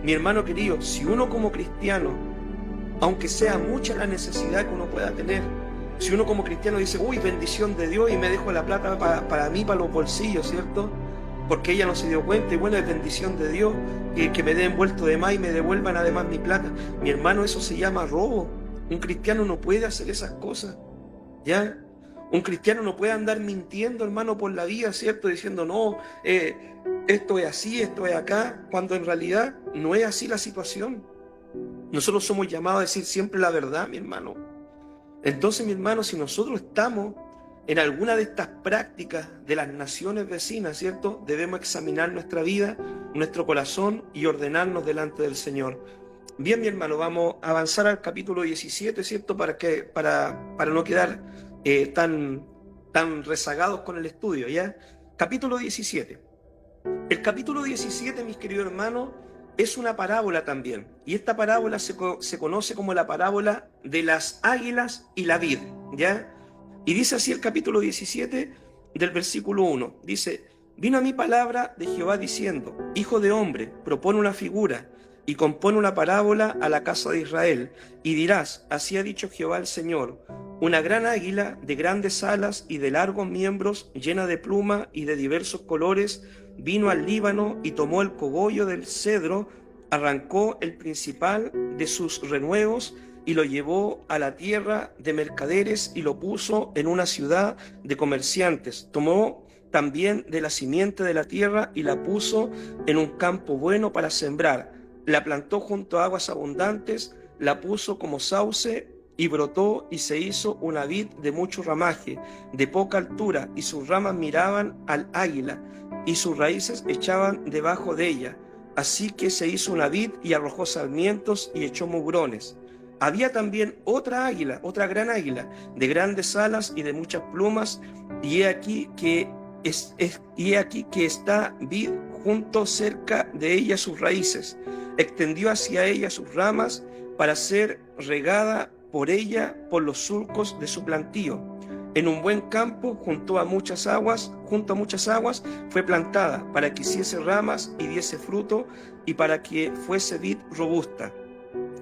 Mi hermano querido, si uno como cristiano, aunque sea mucha la necesidad que uno pueda tener, si uno como cristiano dice, uy, bendición de Dios, y me dejo la plata para mí, para los bolsillos, ¿cierto? Porque ella no se dio cuenta, y bueno, es bendición de Dios que me den vuelto de más y me devuelvan además mi plata. Mi hermano, eso se llama robo. Un cristiano no puede hacer esas cosas, ¿ya? Un cristiano no puede andar mintiendo, hermano, por la vida, ¿cierto? Diciendo, no, esto es así, esto es acá, cuando en realidad no es así la situación. Nosotros somos llamados a decir siempre la verdad, mi hermano. Entonces, mi hermano, si nosotros estamos en alguna de estas prácticas de las naciones vecinas, ¿cierto?, debemos examinar nuestra vida, nuestro corazón y ordenarnos delante del Señor. Bien, mi hermano, vamos a avanzar al capítulo 17, ¿cierto?, para no quedar tan rezagados con el estudio, ¿ya? Capítulo 17. El capítulo 17, mis queridos hermanos, es una parábola también, y esta parábola se conoce como la parábola de las águilas y la vid, ¿ya? Y dice así el capítulo 17 del versículo 1, dice, vino a mí palabra de Jehová diciendo, hijo de hombre, propone una figura y compone una parábola a la casa de Israel, y dirás, así ha dicho Jehová el Señor, una gran águila de grandes alas y de largos miembros, llena de pluma y de diversos colores, vino al Líbano y tomó el cogollo del cedro, arrancó el principal de sus renuevos y lo llevó a la tierra de mercaderes y lo puso en una ciudad de comerciantes. Tomó también de la simiente de la tierra y la puso en un campo bueno para sembrar. La plantó junto a aguas abundantes, la puso como sauce y brotó y se hizo una vid de mucho ramaje, de poca altura, y sus ramas miraban al águila, y sus raíces echaban debajo de ella. Así que se hizo una vid y arrojó sarmientos y echó mugrones. Había también otra águila, otra gran águila, de grandes alas y de muchas plumas, y he aquí que está vid junto cerca de ella sus raíces. Extendió hacia ella sus ramas para ser regada por ella por los surcos de su plantío. En un buen campo, junto a muchas aguas, fue plantada para que hiciese ramas y diese fruto y para que fuese vid robusta.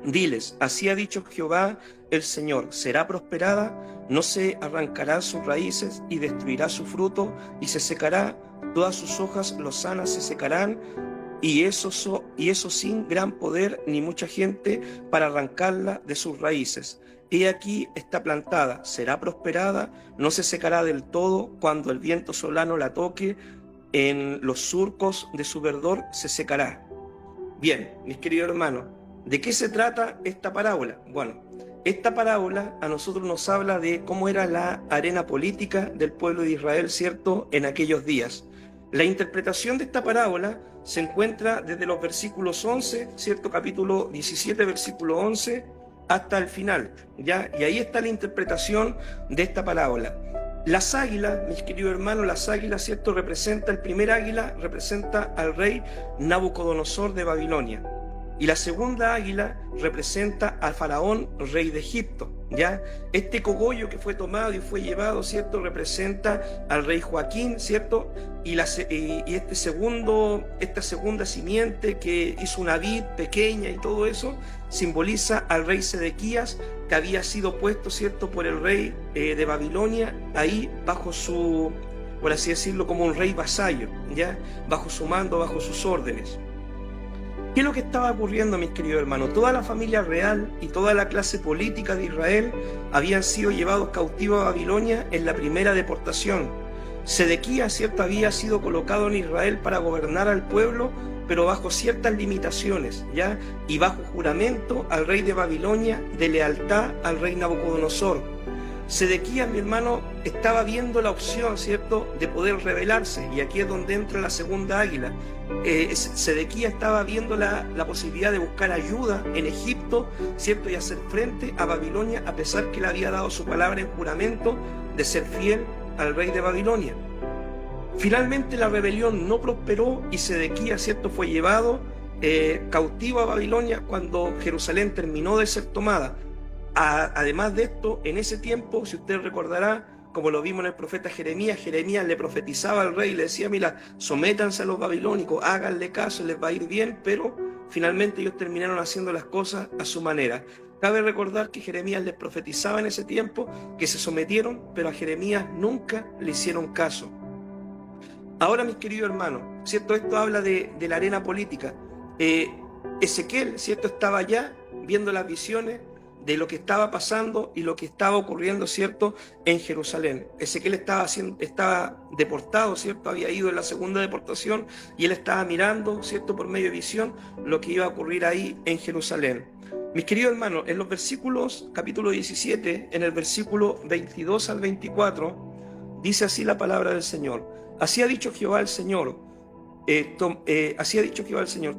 Diles, así ha dicho Jehová el Señor, será prosperada, no se arrancará sus raíces y destruirá su fruto y se secará, todas sus hojas lozanas se secarán, y eso sin gran poder ni mucha gente para arrancarla de sus raíces. He aquí está plantada, será prosperada, no se secará del todo, cuando el viento solano la toque, en los surcos de su verdor se secará. Bien, mis queridos hermanos, ¿de qué se trata esta parábola? Bueno, esta parábola a nosotros nos habla de cómo era la arena política del pueblo de Israel, ¿cierto?, en aquellos días. La interpretación de esta parábola se encuentra desde los versículos 11, ¿cierto?, capítulo 17, versículo 11, hasta el final, ¿ya? Y ahí está la interpretación de esta parábola. Las águilas, mis queridos hermanos, las águilas, ¿cierto?, el primer águila representa al rey Nabucodonosor de Babilonia. Y la segunda águila representa al faraón, rey de Egipto, ¿ya? Este cogollo que fue tomado y fue llevado, ¿cierto?, representa al rey Joaquín, ¿cierto? Y esta segunda simiente que hizo una vid pequeña y todo eso, simboliza al rey Sedequías, que había sido puesto, ¿cierto?, por el rey de Babilonia, ahí bajo su, por así decirlo, como un rey vasallo, ¿ya? Bajo su mando, bajo sus órdenes. ¿Qué es lo que estaba ocurriendo, mis queridos hermanos? Toda la familia real y toda la clase política de Israel habían sido llevados cautivos a Babilonia en la primera deportación. Sedequías, ¿cierto?, había sido colocado en Israel para gobernar al pueblo, pero bajo ciertas limitaciones, ¿ya? Y bajo juramento al rey de Babilonia de lealtad al rey Nabucodonosor. Sedequías, mi hermano, estaba viendo la opción, ¿cierto?, de poder rebelarse, y aquí es donde entra la segunda águila. Sedequías estaba viendo la posibilidad de buscar ayuda en Egipto, ¿cierto?, y hacer frente a Babilonia, a pesar que le había dado su palabra en juramento de ser fiel al rey de Babilonia. Finalmente la rebelión no prosperó y Sedequías, ¿cierto?, fue llevado cautivo a Babilonia cuando Jerusalén terminó de ser tomada. Además de esto, en ese tiempo, si usted recordará, como lo vimos en el profeta Jeremías, Jeremías le profetizaba al rey, le decía, mira, sométanse a los babilónicos, háganle caso, les va a ir bien, pero finalmente ellos terminaron haciendo las cosas a su manera. Cabe recordar que Jeremías les profetizaba en ese tiempo que se sometieron, pero a Jeremías nunca le hicieron caso. Ahora, mis queridos hermanos, ¿cierto? Esto habla de la arena política. Ezequiel, ¿cierto?, estaba allá viendo las visiones de lo que estaba pasando y lo que estaba ocurriendo, ¿cierto?, en Jerusalén. Ezequiel estaba deportado, ¿cierto?, había ido en la segunda deportación y él estaba mirando, ¿cierto?, por medio de visión lo que iba a ocurrir ahí en Jerusalén. Mis queridos hermanos, en los versículos, capítulo 17, en el versículo 22 al 24, dice así la palabra del Señor. Así ha dicho Jehová el Señor,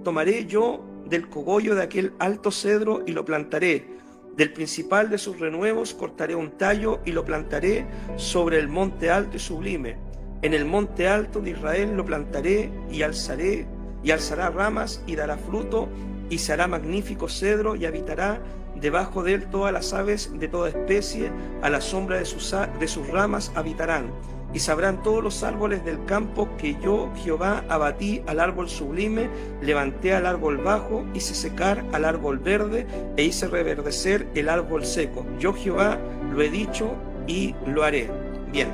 tomaré yo del cogollo de aquel alto cedro y lo plantaré. Del principal de sus renuevos cortaré un tallo y lo plantaré sobre el monte alto y sublime. En el monte alto de Israel lo plantaré y alzará ramas y dará fruto y será magnífico cedro y habitará debajo de él todas las aves de toda especie, a la sombra de sus ramas habitarán. Y sabrán todos los árboles del campo que yo, Jehová, abatí al árbol sublime, levanté al árbol bajo, hice secar al árbol verde, e hice reverdecer el árbol seco. Yo, Jehová, lo he dicho y lo haré. Bien,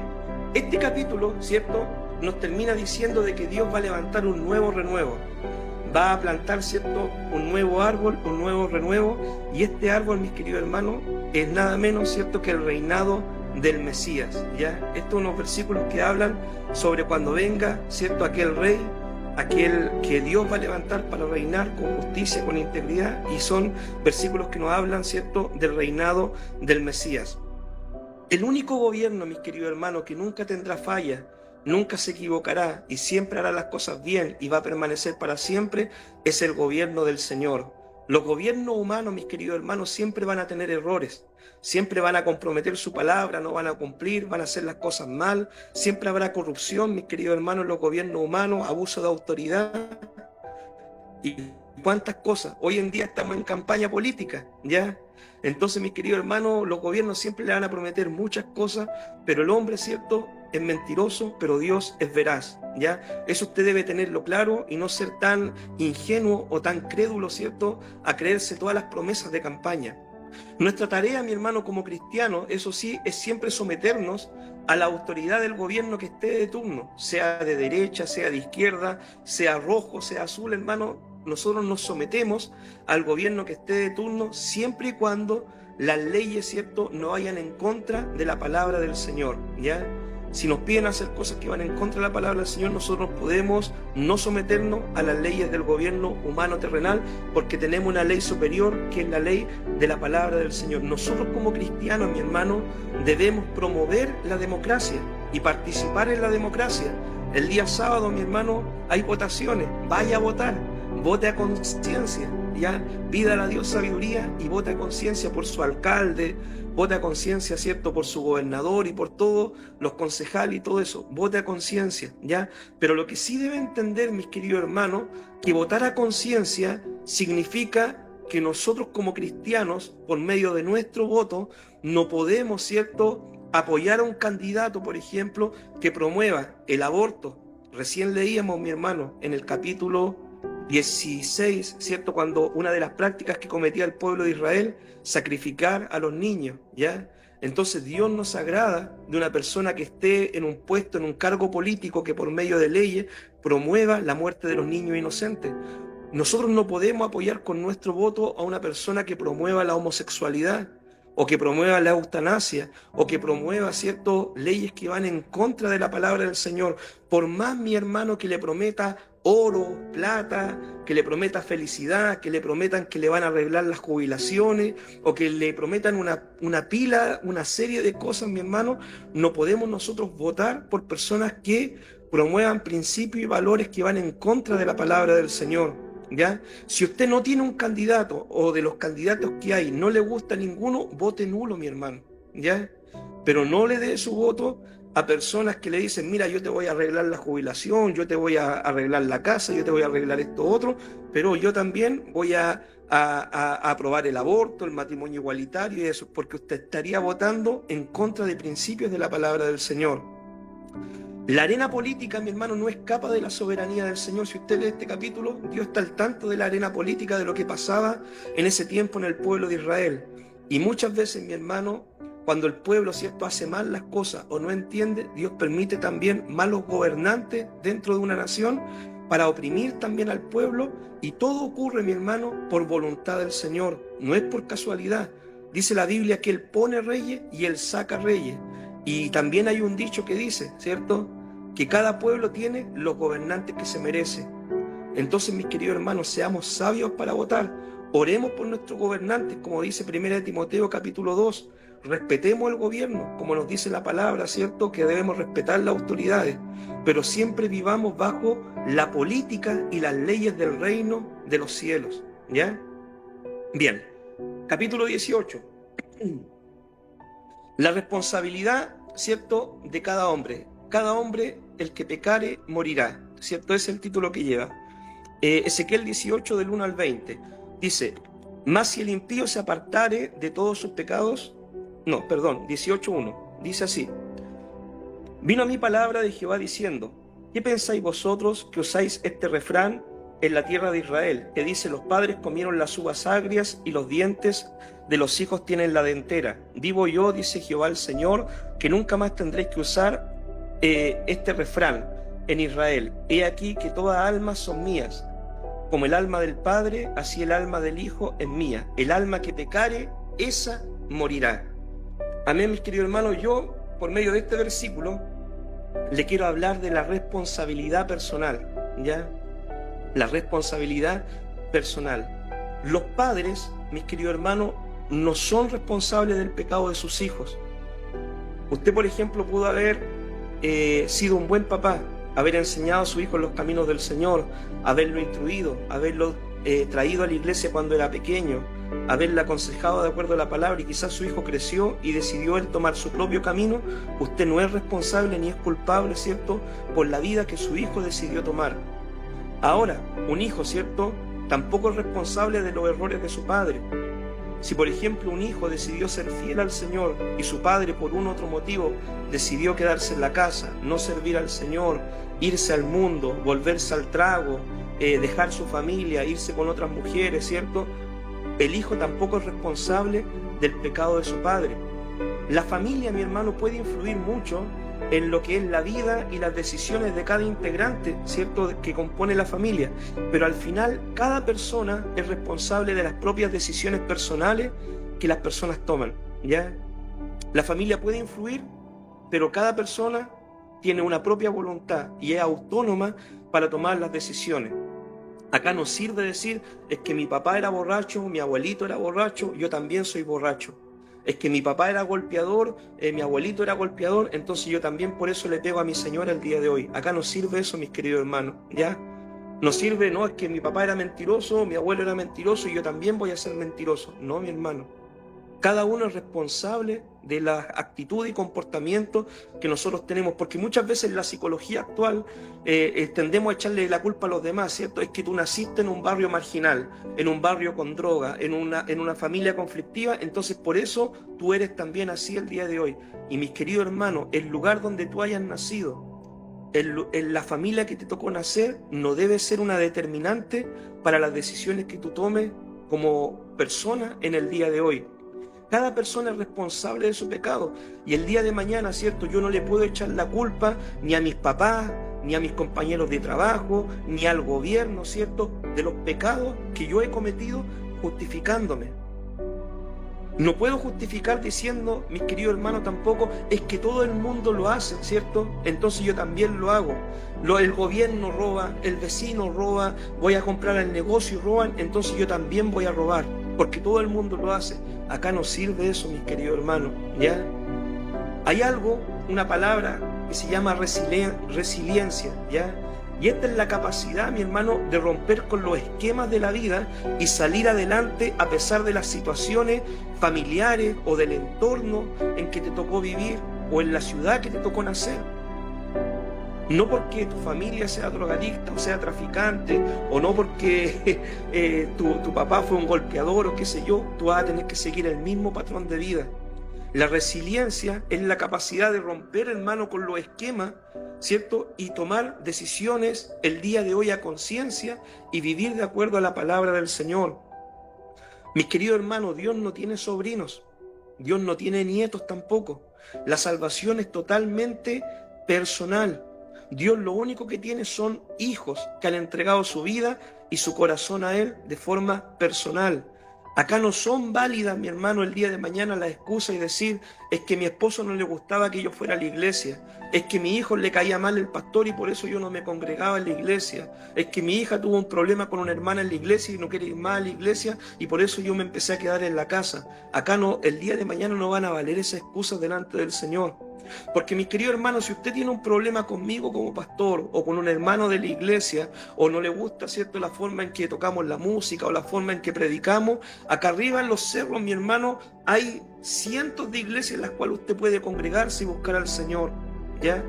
este capítulo, ¿cierto?, nos termina diciendo de que Dios va a levantar un nuevo renuevo. Va a plantar, ¿cierto?, un nuevo árbol, un nuevo renuevo, y este árbol, mis queridos hermanos, es nada menos, ¿cierto?, que el reinado del Mesías, ¿ya? Estos son unos versículos que hablan sobre cuando venga, ¿cierto?, aquel rey, aquel que Dios va a levantar para reinar con justicia, con integridad, y son versículos que nos hablan, ¿cierto?, del reinado del Mesías. El único gobierno, mis queridos hermanos, que nunca tendrá falla, nunca se equivocará y siempre hará las cosas bien y va a permanecer para siempre, es el gobierno del Señor. Los gobiernos humanos, mis queridos hermanos, siempre van a tener errores, siempre van a comprometer su palabra, no van a cumplir, van a hacer las cosas mal, siempre habrá corrupción, mis queridos hermanos, en los gobiernos humanos, abuso de autoridad y cuántas cosas. Hoy en día estamos en campaña política, ¿ya? Entonces, mis queridos hermanos, los gobiernos siempre le van a prometer muchas cosas, pero el hombre, ¿cierto?, es mentiroso, pero Dios es veraz, ¿ya? Eso usted debe tenerlo claro y no ser tan ingenuo o tan crédulo, ¿cierto?, a creerse todas las promesas de campaña. Nuestra tarea, mi hermano, como cristianos, eso sí, es siempre someternos a la autoridad del gobierno que esté de turno, sea de derecha, sea de izquierda, sea rojo, sea azul, hermano. Nosotros nos sometemos al gobierno que esté de turno siempre y cuando las leyes, ¿cierto?, no vayan en contra de la palabra del Señor, ¿ya? Si nos piden hacer cosas que van en contra de la palabra del Señor, nosotros podemos no someternos a las leyes del gobierno humano terrenal, porque tenemos una ley superior que es la ley de la palabra del Señor. Nosotros como cristianos, mi hermano, debemos promover la democracia y participar en la democracia. El día sábado, mi hermano, hay votaciones, vaya a votar, vote a conciencia, ya, pídale a Dios sabiduría y vote a conciencia por su alcalde, vote a conciencia, ¿cierto?, por su gobernador y por todos los concejales y todo eso, vote a conciencia, ¿ya? Pero lo que sí debe entender, mis queridos hermanos, que votar a conciencia significa que nosotros como cristianos, por medio de nuestro voto, no podemos, ¿cierto?, apoyar a un candidato, por ejemplo, que promueva el aborto. Recién leíamos, mi hermano, en el capítulo 16, ¿cierto?, cuando una de las prácticas que cometía el pueblo de Israel, sacrificar a los niños, ¿ya? Entonces Dios nos agrada de una persona que esté en un puesto, en un cargo político, que por medio de leyes promueva la muerte de los niños inocentes. Nosotros no podemos apoyar con nuestro voto a una persona que promueva la homosexualidad, o que promueva la eutanasia, o que promueva, ¿cierto?, leyes que van en contra de la palabra del Señor. Por más, mi hermano, que le prometa oro, plata, que le prometa felicidad, que le prometan que le van a arreglar las jubilaciones, o que le prometan una pila, una serie de cosas, mi hermano, no podemos nosotros votar por personas que promuevan principios y valores que van en contra de la palabra del Señor, ¿ya? Si usted no tiene un candidato, o de los candidatos que hay no le gusta ninguno, vote nulo, mi hermano, ¿ya? Pero no le dé su voto a personas que le dicen, mira, yo te voy a arreglar la jubilación, yo te voy a arreglar la casa, yo te voy a arreglar esto otro, pero yo también voy a aprobar el aborto, el matrimonio igualitario y eso, porque usted estaría votando en contra de principios de la palabra del Señor. La arena política, mi hermano, no escapa de la soberanía del Señor. Si usted lee este capítulo, Dios está al tanto de la arena política, de lo que pasaba en ese tiempo en el pueblo de Israel. Y muchas veces, mi hermano, cuando el pueblo, ¿cierto?, hace mal las cosas o no entiende, Dios permite también malos gobernantes dentro de una nación para oprimir también al pueblo, y todo ocurre, mi hermano, por voluntad del Señor, no es por casualidad. Dice la Biblia que Él pone reyes y Él saca reyes. Y también hay un dicho que dice, ¿cierto?, que cada pueblo tiene los gobernantes que se merece. Entonces, mis queridos hermanos, seamos sabios para votar. Oremos por nuestros gobernantes, como dice 1 Timoteo capítulo 2. Respetemos el gobierno, como nos dice la palabra, ¿cierto?, que debemos respetar las autoridades, pero siempre vivamos bajo la política y las leyes del reino de los cielos, ¿ya? Bien, capítulo 18. La responsabilidad, ¿cierto?, de cada hombre. Cada hombre, el que pecare, morirá, ¿cierto? Ese es el título que lleva. Ezequiel 18, del 1 al 20. Dice, mas si el impío se apartare de todos sus pecados... 18.1. Dice así. Vino a mí palabra de Jehová diciendo, ¿qué pensáis vosotros que usáis este refrán en la tierra de Israel? Que dice, los padres comieron las uvas agrias y los dientes de los hijos tienen la dentera. Vivo yo, dice Jehová el Señor, que nunca más tendréis que usar este refrán en Israel. He aquí que todas almas son mías. Como el alma del Padre, así el alma del Hijo es mía. El alma que pecare, esa morirá. Amén, mis queridos hermanos. Yo, por medio de este versículo, le quiero hablar de la responsabilidad personal, ¿ya? La responsabilidad personal. Los padres, mis queridos hermanos, no son responsables del pecado de sus hijos. Usted, por ejemplo, pudo haber sido un buen papá, haber enseñado a su hijo en los caminos del Señor, haberlo instruido, haberlo traído a la iglesia cuando era pequeño, haberle aconsejado de acuerdo a la palabra, y quizás su hijo creció y decidió él tomar su propio camino. Usted no es responsable ni es culpable, ¿cierto?, por la vida que su hijo decidió tomar. Ahora, un hijo, ¿cierto?, tampoco es responsable de los errores de su padre. Si, por ejemplo, un hijo decidió ser fiel al Señor y su padre, por un otro motivo, decidió quedarse en la casa, no servir al Señor, irse al mundo, volverse al trago, dejar su familia, irse con otras mujeres, ¿cierto?, el hijo tampoco es responsable del pecado de su padre. La familia, mi hermano, puede influir mucho en lo que es la vida y las decisiones de cada integrante, ¿cierto?, que compone la familia. Pero al final, cada persona es responsable de las propias decisiones personales que las personas toman, ¿ya? La familia puede influir, pero cada persona tiene una propia voluntad y es autónoma para tomar las decisiones. Acá no sirve decir, es que mi papá era borracho, mi abuelito era borracho, yo también soy borracho. Es que mi papá era golpeador, mi abuelito era golpeador, entonces yo también por eso le pego a mi señora el día de hoy. Acá no sirve eso, mis queridos hermanos, ¿ya? No sirve, no, es que mi papá era mentiroso, mi abuelo era mentiroso y yo también voy a ser mentiroso. No, mi hermano. Cada uno es responsable de la actitud y comportamiento que nosotros tenemos, porque muchas veces en la psicología actual tendemos a echarle la culpa a los demás, ¿cierto? Es que tú naciste en un barrio marginal, en un barrio con droga, en una familia conflictiva, entonces por eso tú eres también así el día de hoy. Y mis queridos hermanos, el lugar donde tú hayas nacido, en la familia que te tocó nacer, no debe ser una determinante para las decisiones que tú tomes como persona en el día de hoy. Cada persona es responsable de su pecado y el día de mañana, ¿cierto? Yo no le puedo echar la culpa ni a mis papás, ni a mis compañeros de trabajo, ni al gobierno, ¿cierto? De los pecados que yo he cometido justificándome. No puedo justificar diciendo, mis queridos hermanos, tampoco, es que todo el mundo lo hace, ¿cierto? Entonces yo también lo hago. El gobierno roba, el vecino roba, voy a comprar al negocio y roban, entonces yo también voy a robar, porque todo el mundo lo hace. Acá no sirve eso, mis queridos hermanos, ¿ya? Hay algo, una palabra que se llama resiliencia, ¿ya? Y esta es la capacidad, mi hermano, de romper con los esquemas de la vida y salir adelante a pesar de las situaciones familiares o del entorno en que te tocó vivir o en la ciudad que te tocó nacer. No porque tu familia sea drogadicta o sea traficante, o no porque tu papá fue un golpeador o qué sé yo, tú vas a tener que seguir el mismo patrón de vida. La resiliencia es la capacidad de romper, hermano, con los esquemas, ¿cierto? Y tomar decisiones el día de hoy a conciencia y vivir de acuerdo a la palabra del Señor. Mis queridos hermanos, Dios no tiene sobrinos, Dios no tiene nietos tampoco. La salvación es totalmente personal. Dios lo único que tiene son hijos que han entregado su vida y su corazón a Él de forma personal. Acá no son válidas, mi hermano, el día de mañana las excusas y decir, es que a mi esposo no le gustaba que yo fuera a la iglesia, es que a mi hijo le caía mal el pastor y por eso yo no me congregaba en la iglesia, es que mi hija tuvo un problema con una hermana en la iglesia y no quiere ir más a la iglesia y por eso yo me empecé a quedar en la casa. Acá no, el día de mañana no van a valer esas excusas delante del Señor. Porque mis queridos hermanos, si usted tiene un problema conmigo como pastor o con un hermano de la iglesia o no le gusta, ¿cierto?, la forma en que tocamos la música o la forma en que predicamos, acá arriba en los cerros, mi hermano, hay cientos de iglesias en las cuales usted puede congregarse y buscar al Señor, ¿ya?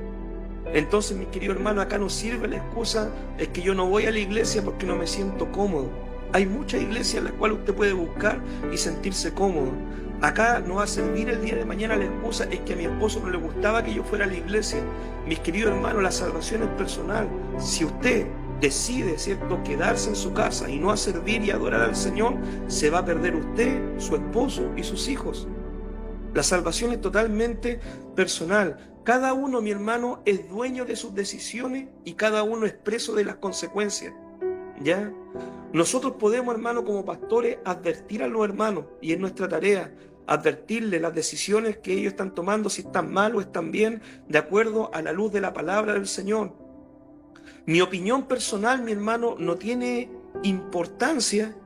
Entonces, mis queridos hermanos, acá no sirve la excusa, es que yo no voy a la iglesia porque no me siento cómodo. Hay muchas iglesias en las cuales usted puede buscar y sentirse cómodo. Acá no va a servir el día de mañana la excusa, es que a mi esposo no le gustaba que yo fuera a la iglesia. Mis queridos hermanos, la salvación es personal. Si usted decide, ¿cierto?, quedarse en su casa y no a servir y adorar al Señor, se va a perder usted, su esposo y sus hijos. La salvación es totalmente personal. Cada uno, mi hermano, es dueño de sus decisiones y cada uno es preso de las consecuencias, ¿ya? Nosotros podemos, hermano, como pastores, advertir a los hermanos, y es nuestra tarea, advertirles las decisiones que ellos están tomando, si están mal o están bien, de acuerdo a la luz de la palabra del Señor. Mi opinión personal, mi hermano, no tiene importancia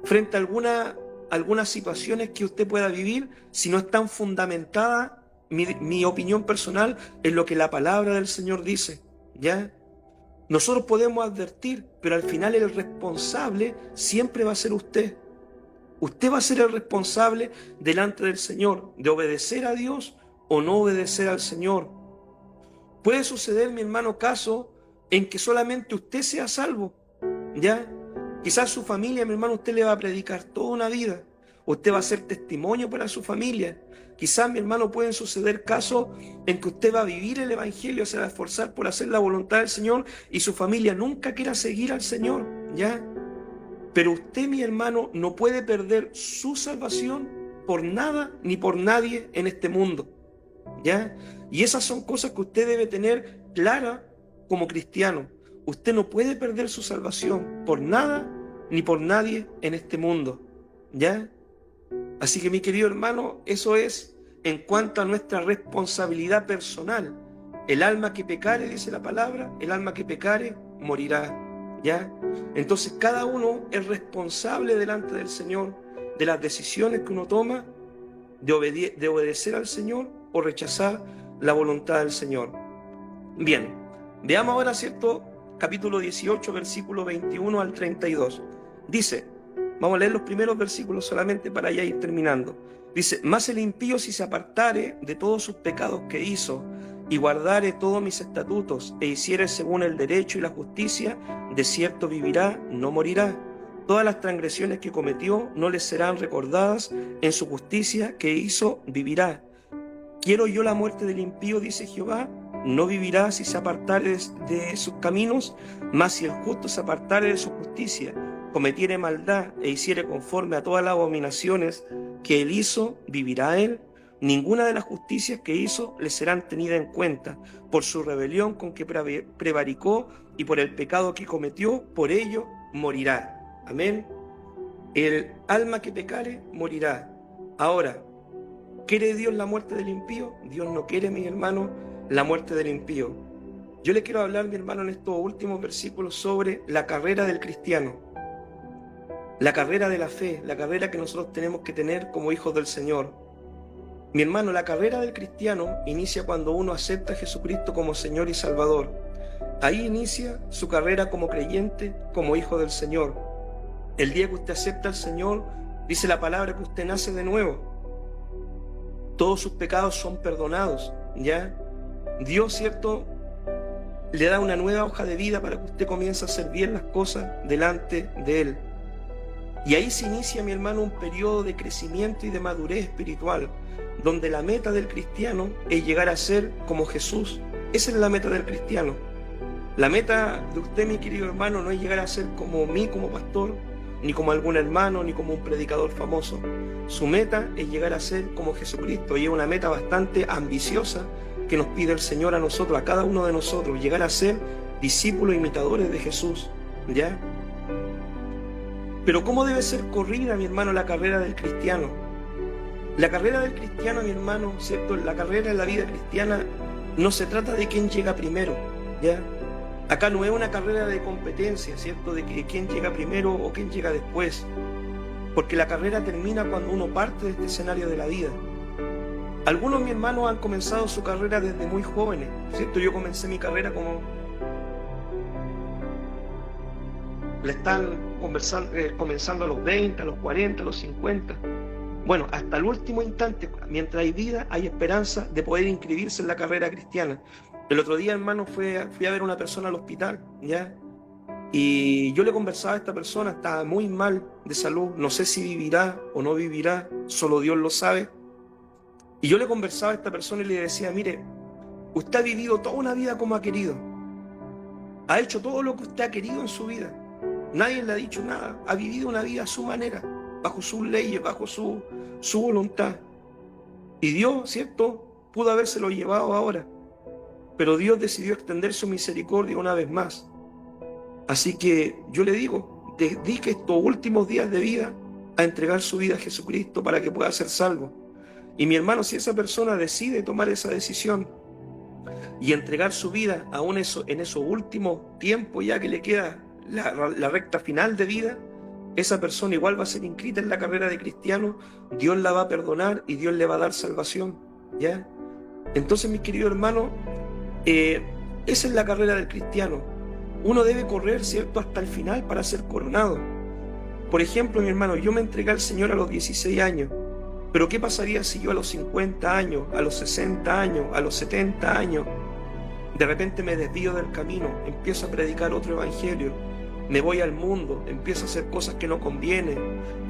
frente a algunas situaciones que usted pueda vivir si no están fundamentadas mi opinión personal en lo que la palabra del Señor dice, ¿ya? Nosotros podemos advertir, pero al final el responsable siempre va a ser usted. Usted va a ser el responsable delante del Señor de obedecer a Dios o no obedecer al Señor. Puede suceder, mi hermano, caso en que solamente usted sea salvo, ¿ya? Quizás su familia, mi hermano, usted le va a predicar toda una vida. Usted va a ser testimonio para su familia. Quizás, mi hermano, pueden suceder casos en que usted va a vivir el Evangelio, se va a esforzar por hacer la voluntad del Señor y su familia nunca quiera seguir al Señor, ¿ya? Pero usted, mi hermano, no puede perder su salvación por nada ni por nadie en este mundo, ¿ya? Y esas son cosas que usted debe tener claras como cristiano. Usted no puede perder su salvación por nada ni por nadie en este mundo, ¿ya? Así que, mi querido hermano, eso es en cuanto a nuestra responsabilidad personal. El alma que pecare, dice la palabra, el alma que pecare morirá, ¿ya? Entonces cada uno es responsable delante del Señor de las decisiones que uno toma, de obedecer al Señor o rechazar la voluntad del Señor. Bien, veamos ahora, ¿cierto?, capítulo 18, versículo 21 al 32. Dice: Vamos a leer los primeros versículos solamente para ya ir terminando. Dice: mas el impío, si se apartare de todos sus pecados que hizo, y guardare todos mis estatutos, e hiciere según el derecho y la justicia, de cierto vivirá, no morirá. Todas las transgresiones que cometió no les serán recordadas, en su justicia que hizo vivirá. Quiero yo la muerte del impío, dice Jehová, no vivirá si se apartare de sus caminos, mas si el justo se apartare de su justicia, cometiere maldad e hiciere conforme a todas las abominaciones que él hizo, vivirá él. Ninguna de las justicias que hizo le serán tenidas en cuenta. Por su rebelión con que prevaricó y por el pecado que cometió, por ello morirá. Amén. El alma que pecare morirá. Ahora, ¿quiere Dios la muerte del impío? Dios no quiere, mis hermanos, la muerte del impío. Yo le quiero hablar, mi hermano, en estos últimos versículos sobre la carrera del cristiano, la carrera de la fe, la carrera que nosotros tenemos que tener como hijos del Señor. Mi hermano, la carrera del cristiano inicia cuando uno acepta a Jesucristo como Señor y Salvador. Ahí inicia su carrera como creyente, como hijo del Señor. El día que usted acepta al Señor, dice la palabra que usted nace de nuevo. Todos sus pecados son perdonados, ¿ya? Dios, ¿cierto?, le da una nueva hoja de vida para que usted comience a hacer bien las cosas delante de Él. Y ahí se inicia, mi hermano, un periodo de crecimiento y de madurez espiritual, donde la meta del cristiano es llegar a ser como Jesús. Esa es la meta del cristiano. La meta de usted, mi querido hermano, no es llegar a ser como mí, como pastor, ni como algún hermano, ni como un predicador famoso. Su meta es llegar a ser como Jesucristo, y es una meta bastante ambiciosa que nos pide el Señor a nosotros, a cada uno de nosotros, llegar a ser discípulos imitadores de Jesús, ¿ya? Pero ¿cómo debe ser corrida, mi hermano, la carrera del cristiano? La carrera del cristiano, mi hermano, ¿cierto? La carrera en la vida cristiana no se trata de quién llega primero, ¿ya? Acá no es una carrera de competencia, ¿cierto? De que quién llega primero o quién llega después. Porque la carrera termina cuando uno parte de este escenario de la vida. Algunos, mi hermano, han comenzado su carrera desde muy jóvenes, ¿cierto? Yo comencé mi carrera como... La están comenzando a los 20, a los 40, a los 50. Bueno, hasta el último instante, mientras hay vida, hay esperanza de poder inscribirse en la carrera cristiana. El otro día, hermano, fui a ver a una persona al hospital, ¿ya? Y yo le conversaba a esta persona, estaba muy mal de salud, no sé si vivirá o no vivirá, solo Dios lo sabe. Y yo le conversaba a esta persona y le decía: mire, usted ha vivido toda una vida como ha querido, ha hecho todo lo que usted ha querido en su vida, nadie le ha dicho nada, ha vivido una vida a su manera, bajo sus leyes, bajo su voluntad. Y Dios, ¿cierto?, pudo habérselo llevado ahora, pero Dios decidió extender su misericordia una vez más. Así que yo le digo, dedique estos últimos días de vida a entregar su vida a Jesucristo para que pueda ser salvo. Y mi hermano, si esa persona decide tomar esa decisión y entregar su vida aún en esos últimos tiempos ya que le queda la recta final de vida, esa persona igual va a ser inscrita en la carrera de cristiano, Dios la va a perdonar y Dios le va a dar salvación, ¿ya? Entonces, mis queridos hermanos, esa es la carrera del cristiano. Uno debe correr, ¿cierto?, hasta el final para ser coronado. Por ejemplo, mi hermano, yo me entregué al Señor a los 16 años, pero ¿qué pasaría si yo a los 50 años, a los 60 años, a los 70 años, de repente me desvío del camino, empiezo a predicar otro evangelio, me voy al mundo, empiezo a hacer cosas que no convienen,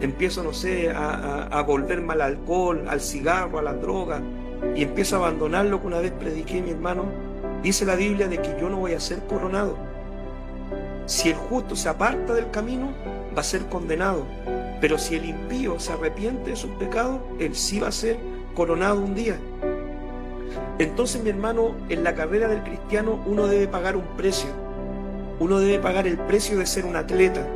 empiezo, no sé, a volverme al alcohol, al cigarro, a la droga, y empiezo a abandonar lo que una vez prediqué, mi hermano? Dice la Biblia de que yo no voy a ser coronado. Si el justo se aparta del camino, va a ser condenado. Pero si el impío se arrepiente de sus pecados, él sí va a ser coronado un día. Entonces, mi hermano, en la carrera del cristiano uno debe pagar un precio. Uno debe pagar el precio de ser un atleta.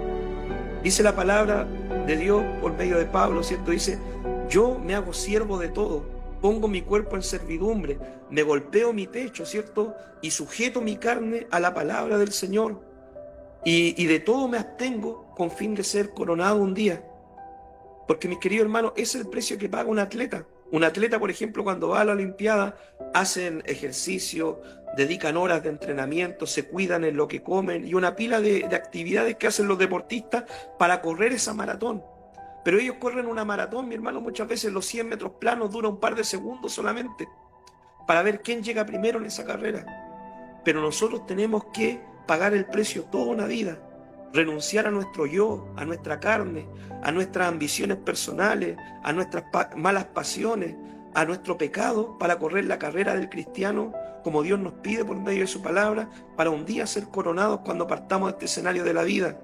Dice la palabra de Dios por medio de Pablo, ¿cierto? Dice: yo me hago siervo de todo, pongo mi cuerpo en servidumbre, me golpeo mi pecho, ¿cierto? Y sujeto mi carne a la palabra del Señor. Y de todo me abstengo con fin de ser coronado un día. Porque, mis queridos hermanos, ese es el precio que paga un atleta. Un atleta, por ejemplo, cuando va a la Olimpiada, hacen ejercicio, dedican horas de entrenamiento, se cuidan en lo que comen y una pila de actividades que hacen los deportistas para correr esa maratón. Pero ellos corren una maratón, mi hermano, muchas veces los 100 metros planos dura un par de segundos solamente para ver quién llega primero en esa carrera. Pero nosotros tenemos que pagar el precio toda una vida, renunciar a nuestro yo, a nuestra carne, a nuestras ambiciones personales, a nuestras malas pasiones, a nuestro pecado, para correr la carrera del cristiano como Dios nos pide por medio de su palabra, para un día ser coronados cuando partamos de este escenario de la vida.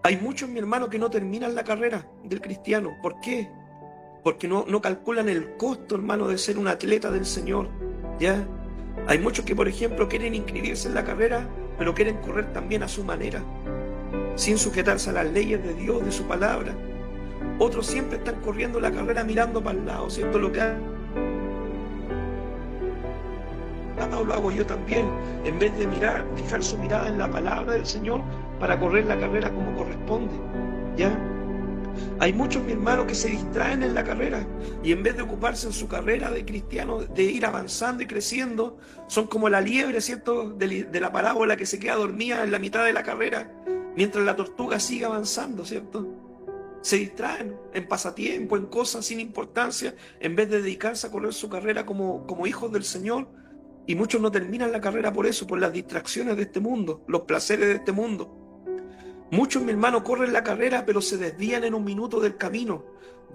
Hay muchos, mi hermano, que no terminan la carrera del cristiano. ¿Por qué? Porque no calculan el costo, hermano, de ser un atleta del Señor, ¿ya? Hay muchos que, por ejemplo, quieren inscribirse en la carrera, pero quieren correr también a su manera, sin sujetarse a las leyes de Dios, de su palabra. Otros siempre están corriendo la carrera mirando para el lado, ¿cierto? Lo que lo hago yo también, en vez de fijar su mirada en la palabra del Señor para correr la carrera como corresponde, ¿ya? Hay muchos, mi hermano, que se distraen en la carrera y en vez de ocuparse en su carrera de cristiano, de ir avanzando y creciendo, son como la liebre, ¿cierto?, de la parábola que se queda dormida en la mitad de la carrera, mientras la tortuga sigue avanzando, ¿cierto? Se distraen en pasatiempo, en cosas sin importancia, en vez de dedicarse a correr su carrera como hijos del Señor. Y muchos no terminan la carrera por eso, por las distracciones de este mundo, los placeres de este mundo. Muchos, mi hermano, corren la carrera, pero se desvían en un minuto del camino.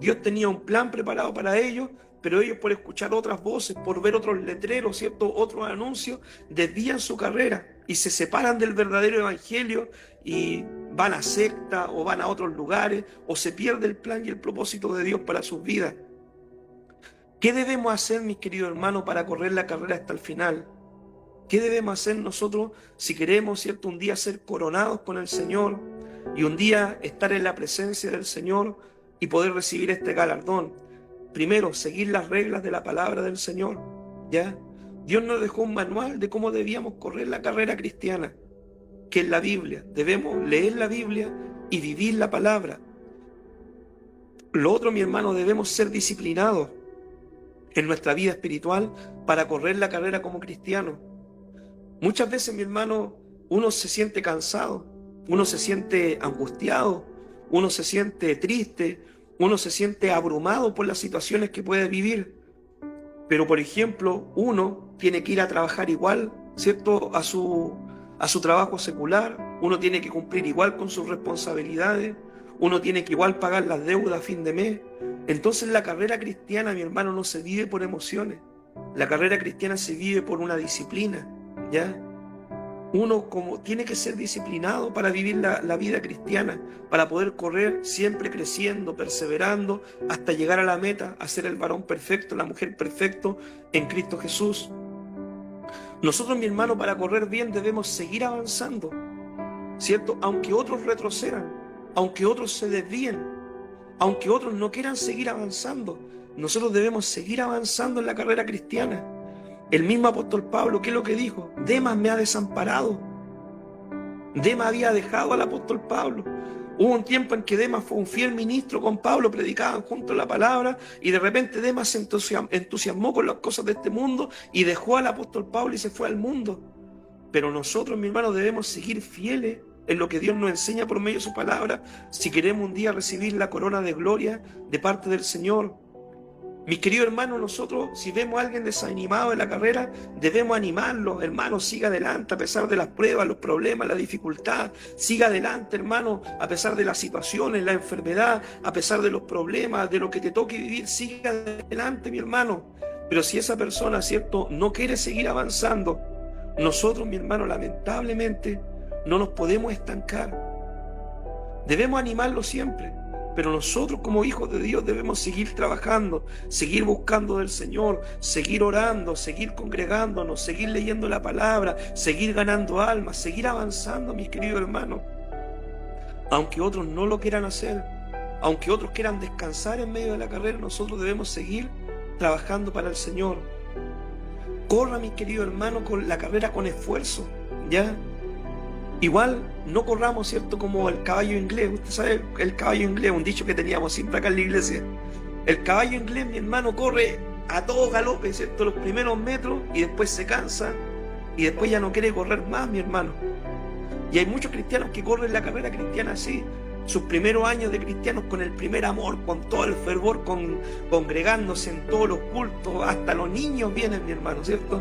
Dios tenía un plan preparado para ellos, pero ellos, por escuchar otras voces, por ver otros letreros, ¿cierto?, otros anuncios, desvían su carrera y se separan del verdadero evangelio y van a secta o van a otros lugares o se pierde el plan y el propósito de Dios para sus vidas. ¿Qué debemos hacer, mis queridos hermanos, para correr la carrera hasta el final? ¿Qué debemos hacer nosotros si queremos, ¿cierto?, un día ser coronados con el Señor y un día estar en la presencia del Señor y poder recibir este galardón? Primero, seguir las reglas de la palabra del Señor, ¿ya? Dios nos dejó un manual de cómo debíamos correr la carrera cristiana, que es la Biblia. Debemos leer la Biblia y vivir la palabra. Lo otro, mi hermano, debemos ser disciplinados en nuestra vida espiritual para correr la carrera como cristianos. Muchas veces, mi hermano, uno se siente cansado, uno se siente angustiado, uno se siente triste, uno se siente abrumado por las situaciones que puede vivir. Pero, por ejemplo, uno tiene que ir a trabajar igual, ¿cierto?, a su trabajo secular, uno tiene que cumplir igual con sus responsabilidades, uno tiene que igual pagar las deudas a fin de mes. Entonces la carrera cristiana, mi hermano, no se vive por emociones. La carrera cristiana se vive por una disciplina, ¿ya? Uno como tiene que ser disciplinado para vivir la vida cristiana, para poder correr siempre creciendo, perseverando, hasta llegar a la meta, a ser el varón perfecto, la mujer perfecto en Cristo Jesús. Nosotros, mi hermano, para correr bien debemos seguir avanzando, ¿cierto? Aunque otros retrocedan, aunque otros se desvíen, aunque otros no quieran seguir avanzando, nosotros debemos seguir avanzando en la carrera cristiana. El mismo apóstol Pablo, ¿qué es lo que dijo? Demas me ha desamparado. Demas había dejado al apóstol Pablo. Hubo un tiempo en que Demas fue un fiel ministro con Pablo, predicaban juntos la palabra, y de repente Demas se entusiasmó con las cosas de este mundo y dejó al apóstol Pablo y se fue al mundo. Pero nosotros, mi hermano, debemos seguir fieles en lo que Dios nos enseña por medio de su palabra, si queremos un día recibir la corona de gloria de parte del Señor. Mis queridos hermanos, nosotros, si vemos a alguien desanimado en la carrera, debemos animarlo. Hermano, siga adelante a pesar de las pruebas, los problemas, la dificultad. Siga adelante, hermano, a pesar de las situaciones, la enfermedad, a pesar de los problemas, de lo que te toque vivir. Siga adelante, mi hermano. Pero si esa persona, ¿cierto?, no quiere seguir avanzando, nosotros, mi hermano, lamentablemente, no nos podemos estancar. Debemos animarlo siempre. Pero nosotros como hijos de Dios debemos seguir trabajando, seguir buscando del Señor, seguir orando, seguir congregándonos, seguir leyendo la palabra, seguir ganando almas, seguir avanzando, mis queridos hermanos. Aunque otros no lo quieran hacer, aunque otros quieran descansar en medio de la carrera, nosotros debemos seguir trabajando para el Señor. Corra, mis queridos hermanos, con la carrera con esfuerzo, ¿ya? Igual no corramos, ¿cierto?, como el caballo inglés. Usted sabe, el caballo inglés, un dicho que teníamos siempre acá en la iglesia. El caballo inglés, mi hermano, corre a todo galope, ¿cierto? Los primeros metros y después se cansa y después ya no quiere correr más, mi hermano. Y hay muchos cristianos que corren la carrera cristiana así, sus primeros años de cristianos con el primer amor, con todo el fervor, congregándose en todos los cultos, hasta los niños vienen, mi hermano, ¿cierto?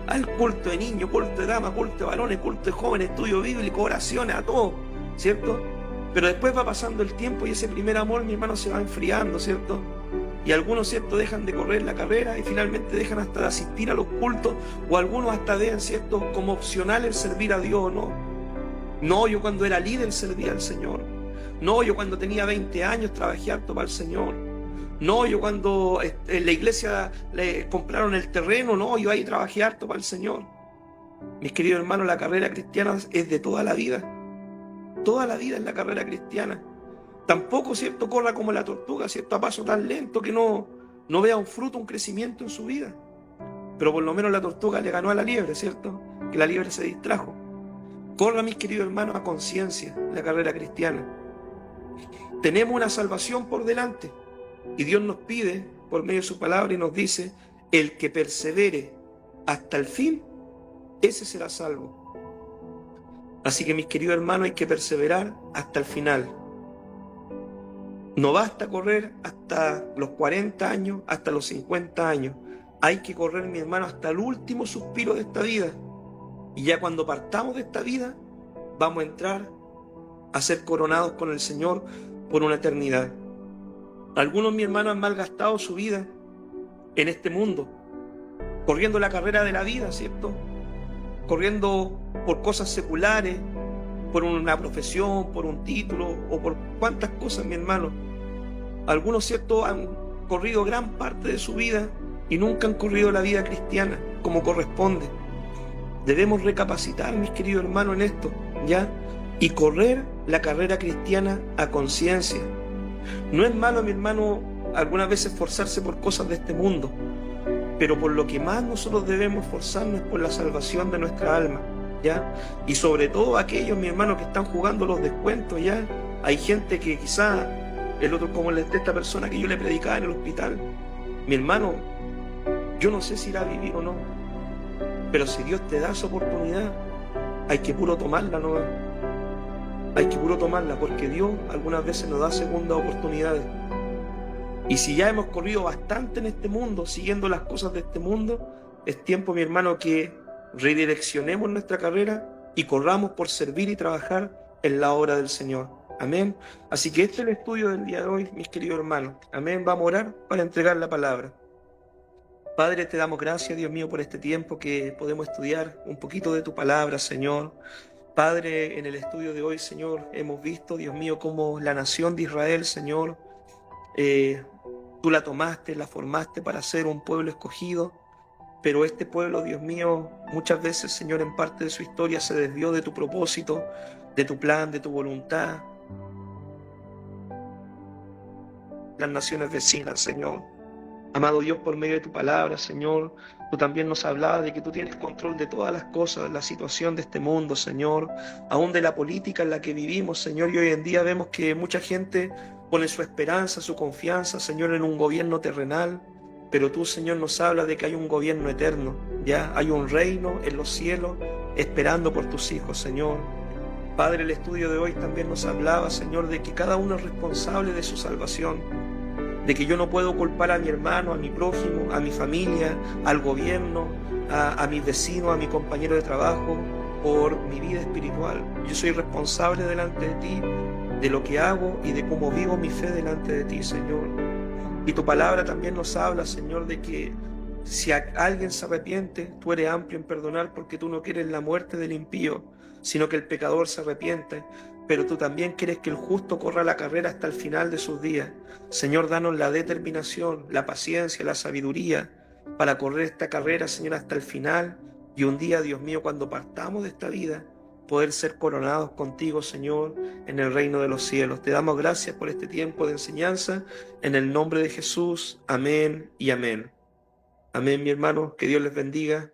Al culto de niños, culto de damas, culto de varones, culto de jóvenes, estudio bíblico, oraciones, a todo, ¿cierto? Pero después va pasando el tiempo y ese primer amor, mi hermano, se va enfriando, ¿cierto? Y algunos, ¿cierto?, dejan de correr la carrera y finalmente dejan hasta de asistir a los cultos, o algunos hasta dejan, ¿cierto?, como opcional el servir a Dios, ¿no? No, yo cuando era líder servía al Señor. No, yo cuando tenía 20 años trabajé harto para el Señor. No, yo cuando en la iglesia le compraron el terreno, no, yo ahí trabajé harto para el Señor. Mis queridos hermanos, la carrera cristiana es de toda la vida. Toda la vida es la carrera cristiana. Tampoco, ¿cierto?, corra como la tortuga, ¿cierto?, a paso tan lento que no vea un fruto, un crecimiento en su vida. Pero por lo menos la tortuga le ganó a la liebre, ¿cierto? Que la liebre se distrajo. Corra, mis queridos hermanos, a conciencia la carrera cristiana. Tenemos una salvación por delante y Dios nos pide, por medio de su palabra, y nos dice: el que persevere hasta el fin, ese será salvo. Así que, mis queridos hermanos, hay que perseverar hasta el final. No basta correr hasta los 40 años, hasta los 50 años. Hay que correr, mi hermano, hasta el último suspiro de esta vida. Y ya cuando partamos de esta vida, vamos a entrar a ser coronados con el Señor por una eternidad. Algunos, mi hermano, han malgastado su vida en este mundo, corriendo la carrera de la vida, ¿cierto? Corriendo por cosas seculares, por una profesión, por un título o por cuantas cosas, mi hermano. Algunos, ¿cierto?, han corrido gran parte de su vida y nunca han corrido la vida cristiana como corresponde. Debemos recapacitar, mis queridos hermanos, en esto, ¿ya? Y correr la carrera cristiana a conciencia. No es malo, mi hermano, algunas veces esforzarse por cosas de este mundo, pero por lo que más nosotros debemos esforzarnos es por la salvación de nuestra alma, ¿ya? Y sobre todo aquellos, mi hermano, que están jugando los descuentos, ¿ya? Hay gente que quizá, el otro, como esta persona que yo le predicaba en el hospital, mi hermano, yo no sé si irá a vivir o no, pero si Dios te da esa oportunidad, hay que puro tomarla, ¿no? Hay que puro tomarla, porque Dios algunas veces nos da segundas oportunidades. Y si ya hemos corrido bastante en este mundo, siguiendo las cosas de este mundo, es tiempo, mi hermano, que redireccionemos nuestra carrera y corramos por servir y trabajar en la obra del Señor. Amén. Así que este es el estudio del día de hoy, mis queridos hermanos. Amén. Vamos a orar para entregar la palabra. Padre, te damos gracias, Dios mío, por este tiempo que podemos estudiar un poquito de tu palabra, Señor. Padre, en el estudio de hoy, Señor, hemos visto, Dios mío, cómo la nación de Israel, Señor, tú la tomaste, la formaste para ser un pueblo escogido, pero este pueblo, Dios mío, muchas veces, Señor, en parte de su historia se desvió de tu propósito, de tu plan, de tu voluntad. Las naciones vecinas, Señor. Amado Dios, por medio de tu palabra, Señor, tú también nos hablabas de que tú tienes control de todas las cosas, de la situación de este mundo, Señor, aún de la política en la que vivimos, Señor, y hoy en día vemos que mucha gente pone su esperanza, su confianza, Señor, en un gobierno terrenal, pero tú, Señor, nos hablas de que hay un gobierno eterno, ya hay un reino en los cielos esperando por tus hijos, Señor. Padre, el estudio de hoy también nos hablaba, Señor, de que cada uno es responsable de su salvación, de que yo no puedo culpar a mi hermano, a mi prójimo, a mi familia, al gobierno, a mis vecinos, a mi compañero de trabajo, por mi vida espiritual. Yo soy responsable delante de ti, de lo que hago y de cómo vivo mi fe delante de ti, Señor. Y tu palabra también nos habla, Señor, de que si alguien se arrepiente, tú eres amplio en perdonar, porque tú no quieres la muerte del impío, sino que el pecador se arrepiente. Pero tú también quieres que el justo corra la carrera hasta el final de sus días. Señor, danos la determinación, la paciencia, la sabiduría para correr esta carrera, Señor, hasta el final. Y un día, Dios mío, cuando partamos de esta vida, poder ser coronados contigo, Señor, en el reino de los cielos. Te damos gracias por este tiempo de enseñanza. En el nombre de Jesús, amén y amén. Amén, mi hermano, que Dios les bendiga.